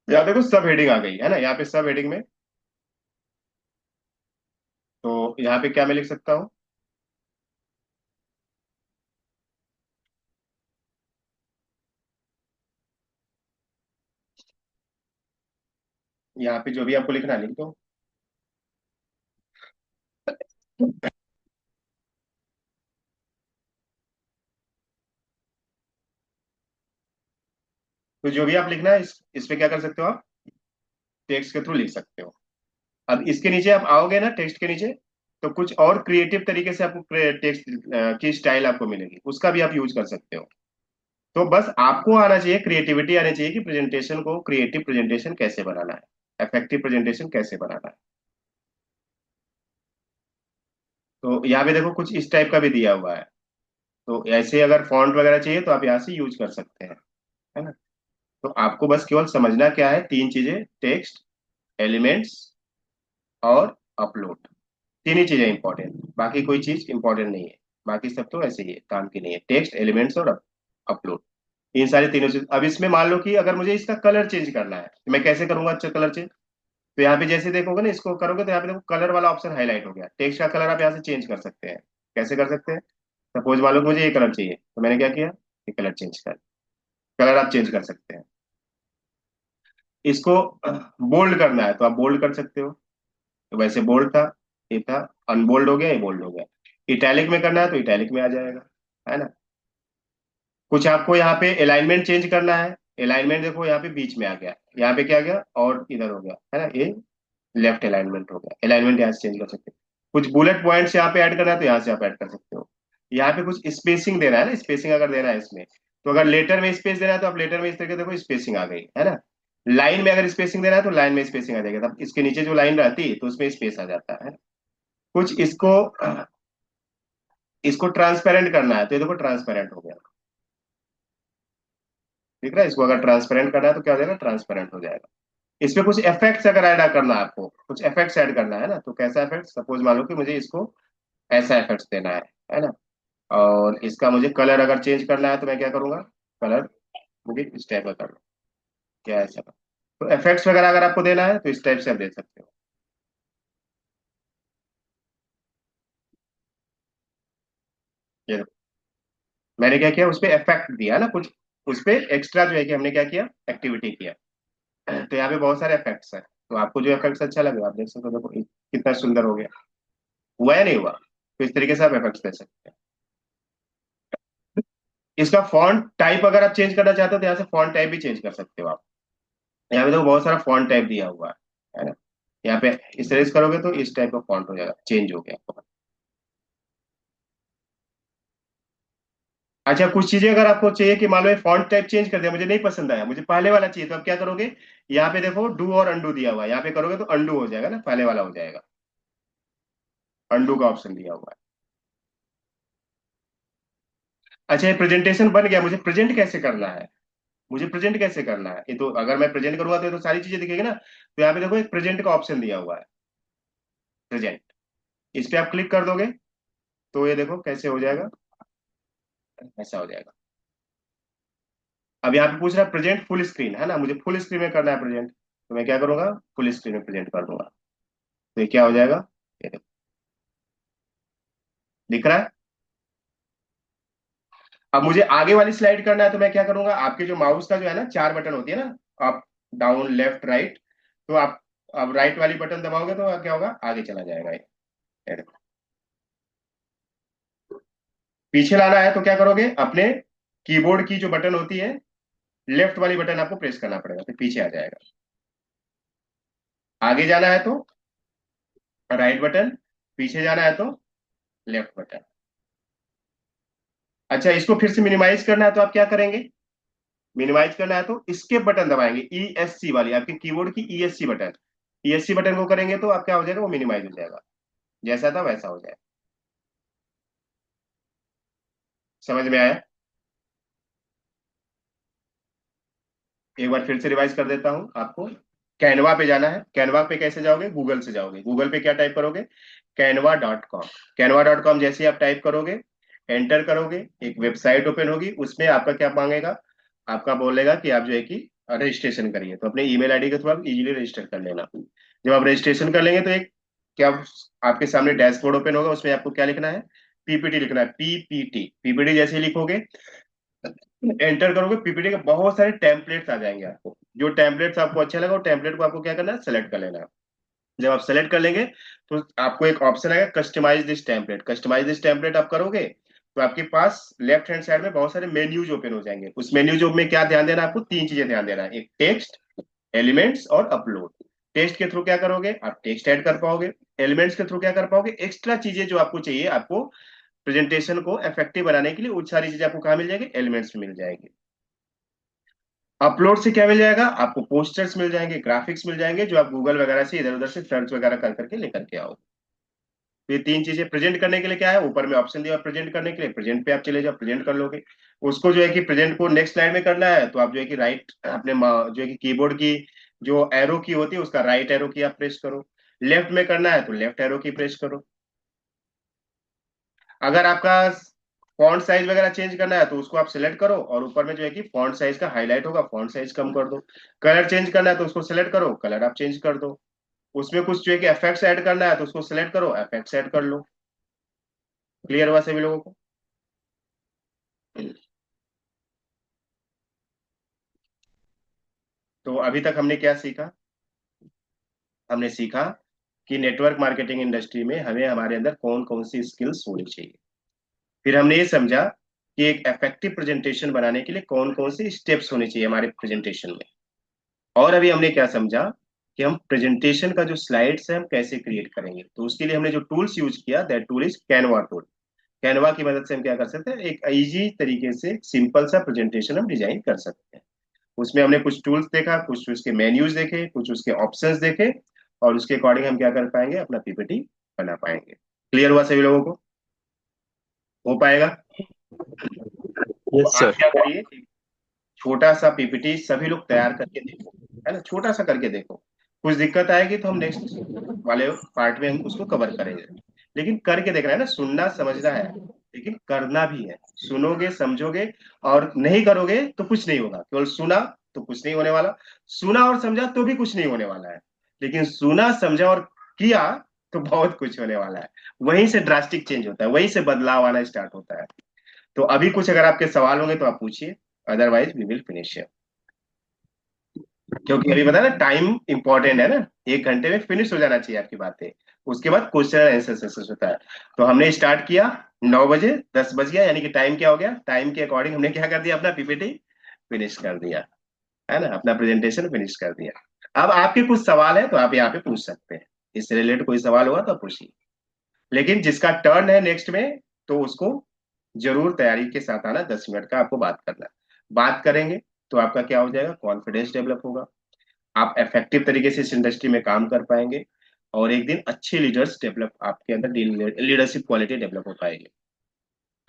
S1: यहाँ देखो सब हेडिंग आ गई, है ना, यहाँ पे सब हेडिंग में। तो यहाँ पे क्या मैं लिख सकता हूँ? यहाँ पे जो भी आपको लिखना है लिख दो। तो जो भी आप लिखना है इस पे क्या कर सकते हो आप? टेक्स्ट के थ्रू लिख सकते हो। अब इसके नीचे आप आओगे ना, टेक्स्ट के नीचे, तो कुछ और क्रिएटिव तरीके से आपको टेक्स्ट की स्टाइल आपको मिलेगी, उसका भी आप यूज कर सकते हो। तो बस आपको आना चाहिए, क्रिएटिविटी आनी चाहिए कि प्रेजेंटेशन को, क्रिएटिव प्रेजेंटेशन कैसे बनाना है, इफेक्टिव प्रेजेंटेशन कैसे बनाना है। तो यहाँ पे देखो कुछ इस टाइप का भी दिया हुआ है। तो ऐसे अगर फॉन्ट वगैरह चाहिए तो आप यहाँ से यूज कर सकते हैं, है ना। तो आपको बस केवल समझना क्या है, तीन चीजें: टेक्स्ट, एलिमेंट्स और अपलोड। तीन ही चीजें इंपॉर्टेंट, बाकी कोई चीज इंपॉर्टेंट नहीं है। बाकी सब तो ऐसे ही है, काम की नहीं है। टेक्स्ट, एलिमेंट्स और अपलोड, इन सारी तीनों चीज। अब इसमें मान लो कि अगर मुझे इसका कलर चेंज करना है, तो मैं कैसे करूंगा? अच्छा, कलर चेंज, तो यहाँ पे जैसे देखोगे ना, इसको करोगे तो यहाँ पे देखो कलर वाला ऑप्शन हाईलाइट हो गया। टेक्स्ट का कलर आप यहाँ से चेंज कर सकते हैं। कैसे कर सकते हैं? सपोज मान लो कि मुझे ये कलर चाहिए, तो मैंने क्या किया? ये कलर चेंज कर, कलर आप चेंज कर सकते हैं। इसको बोल्ड करना है तो आप बोल्ड कर सकते हो, तो वैसे बोल्ड था, ये था, अनबोल्ड हो गया, ये बोल्ड हो गया। इटैलिक में करना है तो इटैलिक में आ जाएगा, है ना। कुछ आपको यहाँ पे अलाइनमेंट चेंज करना है, अलाइनमेंट देखो यहाँ पे बीच में आ गया, यहाँ पे क्या आ गया और इधर हो गया, है ना, ये लेफ्ट अलाइनमेंट हो गया, अलाइनमेंट यहाँ से चेंज कर सकते हो। कुछ बुलेट पॉइंट्स यहाँ पे ऐड करना है तो यहाँ से आप ऐड कर सकते हो। यहाँ पे कुछ स्पेसिंग देना है ना, स्पेसिंग अगर देना है इसमें, तो अगर लेटर में स्पेस देना है तो आप लेटर में इस तरीके से देखो स्पेसिंग आ गई है ना। लाइन में अगर स्पेसिंग देना है तो लाइन में स्पेसिंग आ जाएगी, तब इसके नीचे जो लाइन रहती है तो उसमें स्पेस आ जाता है। कुछ इसको इसको ट्रांसपेरेंट करना है तो ये देखो ट्रांसपेरेंट हो गया। ठीक है, इसको अगर ट्रांसपेरेंट करना है तो क्या हो जाएगा, ट्रांसपेरेंट हो जाएगा। इसमें कुछ इफेक्ट्स अगर ऐड करना है आपको, कुछ इफेक्ट्स ऐड करना है ना, तो कैसा इफेक्ट, सपोज मान लो कि मुझे इसको ऐसा इफेक्ट्स देना है ना। और इसका मुझे कलर अगर चेंज करना है तो मैं क्या करूंगा, कलर मुझे इस टाइप का कर लो, क्या ऐसा। तो इफेक्ट्स वगैरह अगर आपको देना है तो इस टाइप से आप दे सकते हो। ये देखो, मैंने क्या किया, उस पर इफेक्ट दिया ना कुछ, उस पर एक्स्ट्रा जो है कि हमने क्या किया, एक्टिविटी किया। तो यहाँ पे बहुत सारे इफेक्ट्स हैं, तो आपको जो इफेक्ट्स अच्छा लगे आप देख सकते हो। देखो कितना सुंदर हो गया, हुआ या नहीं हुआ। तो इस तरीके से आप इफेक्ट्स दे सकते हैं। इसका फॉन्ट टाइप अगर आप चेंज करना चाहते हो तो यहाँ से फॉन्ट टाइप भी चेंज कर सकते हो आप। यहाँ पे तो बहुत सारा फॉन्ट टाइप दिया हुआ है ना। यहाँ पे इस तरह से करोगे तो इस टाइप का फॉन्ट हो जाएगा, चेंज हो गया। अच्छा, कुछ चीजें अगर आपको चाहिए कि मान लो फॉन्ट टाइप चेंज कर दिया, मुझे नहीं पसंद आया, मुझे पहले वाला चाहिए, तो आप क्या करोगे, यहाँ पे देखो डू और अंडू दिया हुआ है, यहाँ पे करोगे तो अंडू हो जाएगा ना, पहले वाला हो जाएगा। अंडू का ऑप्शन दिया हुआ है। अच्छा, ये प्रेजेंटेशन बन गया, मुझे प्रेजेंट कैसे करना है, मुझे प्रेजेंट कैसे करना है, ये तो अगर मैं प्रेजेंट करूंगा तो ये तो सारी चीजें दिखेगी ना। तो यहाँ पे देखो एक प्रेजेंट का ऑप्शन दिया हुआ है, प्रेजेंट। इस पे आप क्लिक कर दोगे तो ये देखो कैसे हो जाएगा, ऐसा हो जाएगा। अब यहाँ पे पूछ रहा है प्रेजेंट फुल स्क्रीन, है ना, मुझे फुल स्क्रीन में करना है प्रेजेंट, तो मैं क्या करूंगा, फुल स्क्रीन में प्रेजेंट कर दूंगा। तो ये क्या हो जाएगा, ये देखो दिख रहा है। अब मुझे आगे वाली स्लाइड करना है तो मैं क्या करूंगा, आपके जो माउस का जो है ना, चार बटन होती है ना, अप डाउन लेफ्ट राइट, तो आप अब राइट वाली बटन दबाओगे तो क्या होगा, आगे चला जाएगा ये देखो। पीछे लाना है तो क्या करोगे, अपने कीबोर्ड की जो बटन होती है, लेफ्ट वाली बटन आपको प्रेस करना पड़ेगा, फिर पीछे आ जाएगा। आगे जाना है तो राइट बटन, पीछे जाना है तो लेफ्ट बटन। अच्छा, इसको फिर से मिनिमाइज करना है तो आप क्या करेंगे, मिनिमाइज करना है तो स्केप बटन दबाएंगे, ई एस सी वाली आपके कीबोर्ड की ईएससी बटन, ईएससी बटन को करेंगे तो आप क्या हो जाएगा, वो मिनिमाइज हो जाएगा, जैसा था वैसा हो जाएगा। समझ में आया। एक बार फिर से रिवाइज कर देता हूं आपको। कैनवा पे जाना है, कैनवा पे कैसे जाओगे, गूगल से जाओगे, गूगल पे क्या टाइप करोगे, canva.com। canva.com जैसे ही आप टाइप करोगे, एंटर करोगे, एक वेबसाइट ओपन होगी, उसमें आपका क्या मांगेगा, आपका बोलेगा कि आप जो है कि रजिस्ट्रेशन करिए, तो अपने ईमेल आईडी के थ्रू आप इजीली रजिस्टर कर लेना। जब आप रजिस्ट्रेशन कर लेंगे तो एक क्या आपके सामने डैशबोर्ड ओपन होगा, उसमें आपको क्या लिखना है, पीपीटी लिखना है, पीपीटी। पीपीटी जैसे ही लिखोगे, एंटर करोगे, पीपीटी के बहुत सारे टेम्पलेट्स आ जाएंगे आपको। जो टेम्पलेट्स आपको अच्छा लगा वो टेम्पलेट को आपको क्या करना है, सेलेक्ट कर लेना है। जब आप सेलेक्ट कर लेंगे तो आपको एक ऑप्शन आएगा customise this template. Customise this template आप करोगे तो आपके पास लेफ्ट हैंड साइड में बहुत सारे मेन्यूज ओपन हो जाएंगे। उस मेन्यूज में क्या ध्यान देना है, आपको तीन चीजें ध्यान देना है, एक टेक्स्ट, एलिमेंट्स और अपलोड। टेक्स्ट के थ्रू क्या करोगे, आप टेक्स्ट ऐड कर पाओगे। एलिमेंट्स के थ्रू क्या कर पाओगे, एक्स्ट्रा चीजें जो आपको चाहिए, आपको प्रेजेंटेशन को इफेक्टिव बनाने के लिए वो सारी चीजें आपको कहाँ मिल जाएगी, एलिमेंट्स में मिल जाएगी। अपलोड से क्या मिल जाएगा, आपको पोस्टर्स मिल जाएंगे, ग्राफिक्स मिल जाएंगे, जो आप गूगल वगैरह से इधर उधर से सर्च वगैरह कर करके लेकर के आओ। तो ये तीन चीजें प्रेजेंट करने के लिए क्या है, ऊपर में ऑप्शन दिया प्रेजेंट करने के लिए, प्रेजेंट पे आप चले जाओ, प्रेजेंट कर लोगे। उसको जो है कि प्रेजेंट को नेक्स्ट स्लाइड में करना है तो आप जो है कि राइट अपने जो है कि कीबोर्ड की जो एरो की होती है उसका राइट एरो की आप प्रेस करो। लेफ्ट में करना है तो लेफ्ट एरो की प्रेस करो। अगर आपका फॉन्ट साइज वगैरह चेंज करना है तो उसको आप सिलेक्ट करो, और ऊपर में जो है कि फॉन्ट साइज का हाईलाइट होगा, फॉन्ट साइज कम कर दो। कलर चेंज करना है तो उसको सिलेक्ट करो, कलर आप चेंज कर दो। उसमें कुछ जो है कि इफेक्ट्स ऐड करना है तो उसको सिलेक्ट करो, इफेक्ट्स ऐड कर लो। क्लियर हुआ सभी लोगों को। तो अभी तक हमने क्या सीखा, हमने सीखा कि नेटवर्क मार्केटिंग इंडस्ट्री में हमें हमारे अंदर कौन कौन सी स्किल्स होनी चाहिए। फिर हमने ये समझा कि एक इफेक्टिव प्रेजेंटेशन बनाने के लिए कौन कौन सी स्टेप्स होने चाहिए हमारे प्रेजेंटेशन में। और अभी हमने क्या समझा कि हम प्रेजेंटेशन का जो स्लाइड्स है हम कैसे क्रिएट करेंगे। तो उसके लिए हमने जो टूल्स यूज किया, that tool is Canva tool. Canva की मदद से हम क्या कर सकते हैं, एक इजी तरीके से सिंपल सा प्रेजेंटेशन हम डिजाइन कर सकते हैं। उसमें हमने कुछ टूल्स देखा, कुछ उसके मेन्यूज देखे, कुछ उसके ऑप्शंस देखे, और उसके अकॉर्डिंग हम क्या कर पाएंगे, अपना पीपीटी बना पाएंगे। क्लियर हुआ सभी लोगों को? हो पाएगा? तो
S2: यस
S1: आप
S2: सर।
S1: क्या करिए, एक छोटा सा पीपीटी सभी लोग तैयार करके देखो, है ना, छोटा सा करके देखो। कुछ दिक्कत आएगी तो हम नेक्स्ट वाले पार्ट में हम उसको कवर करेंगे। लेकिन करके देखना है ना, सुनना समझना है, लेकिन करना भी है। सुनोगे समझोगे और नहीं करोगे तो कुछ नहीं होगा। केवल सुना तो कुछ नहीं होने वाला, सुना और समझा तो भी कुछ नहीं होने वाला है, लेकिन सुना समझा और किया तो बहुत कुछ होने वाला है। वहीं से ड्रास्टिक चेंज होता है, वहीं से बदलाव आना स्टार्ट होता है। तो अभी कुछ अगर आपके सवाल होंगे तो आप पूछिए, अदरवाइज वी विल फिनिश। क्योंकि अभी पता है ना, टाइम इंपॉर्टेंट है ना, 1 घंटे में फिनिश हो जाना चाहिए आपकी बातें। उसके बाद क्वेश्चन आंसर सेशन होता है। तो हमने स्टार्ट किया 9 बजे, 10 बज गया, यानी कि टाइम क्या हो गया, टाइम के अकॉर्डिंग हमने क्या कर दिया, अपना पीपीटी फिनिश कर दिया, है ना, अपना प्रेजेंटेशन फिनिश कर दिया। अब आपके कुछ सवाल है तो आप यहाँ पे पूछ सकते हैं, इससे रिलेटेड कोई सवाल होगा तो आप पूछिए। लेकिन जिसका टर्न है नेक्स्ट में, तो उसको जरूर तैयारी के साथ आना, 10 मिनट का आपको बात करना। बात करेंगे तो आपका क्या हो जाएगा, कॉन्फिडेंस डेवलप होगा, आप इफेक्टिव तरीके से इस इंडस्ट्री में काम कर पाएंगे, और एक दिन अच्छे लीडर्स डेवलप आपके अंदर, लीडरशिप क्वालिटी डेवलप हो पाएगी।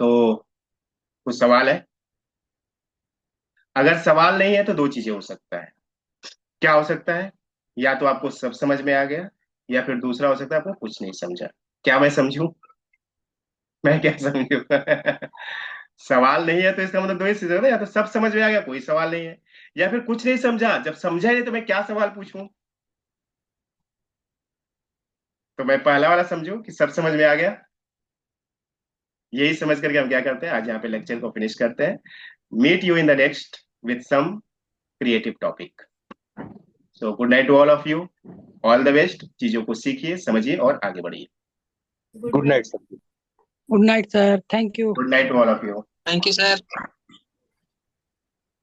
S1: तो कुछ सवाल है? अगर सवाल नहीं है तो दो चीजें हो सकता है। क्या हो सकता है, या तो आपको सब समझ में आ गया, या फिर दूसरा हो सकता है आपको कुछ नहीं समझा। क्या मैं समझूं? मैं क्या समझूं? सवाल नहीं है तो इसका मतलब दो ही चीजें होता है, या तो सब समझ में आ गया, कोई सवाल नहीं है, या फिर कुछ नहीं समझा। जब समझा ही नहीं तो मैं क्या सवाल पूछूं? तो मैं पहला वाला समझूं कि सब समझ में आ गया। यही समझ करके हम क्या करते हैं, आज यहाँ पे लेक्चर को फिनिश करते हैं। Meet you in the next with some creative topic. So good night to all of you, all the best. चीजों को सीखिए, समझिए और आगे बढ़िए।
S2: Good night sir.
S3: Good night sir, thank you.
S1: Good night to all of you.
S4: Thank you sir.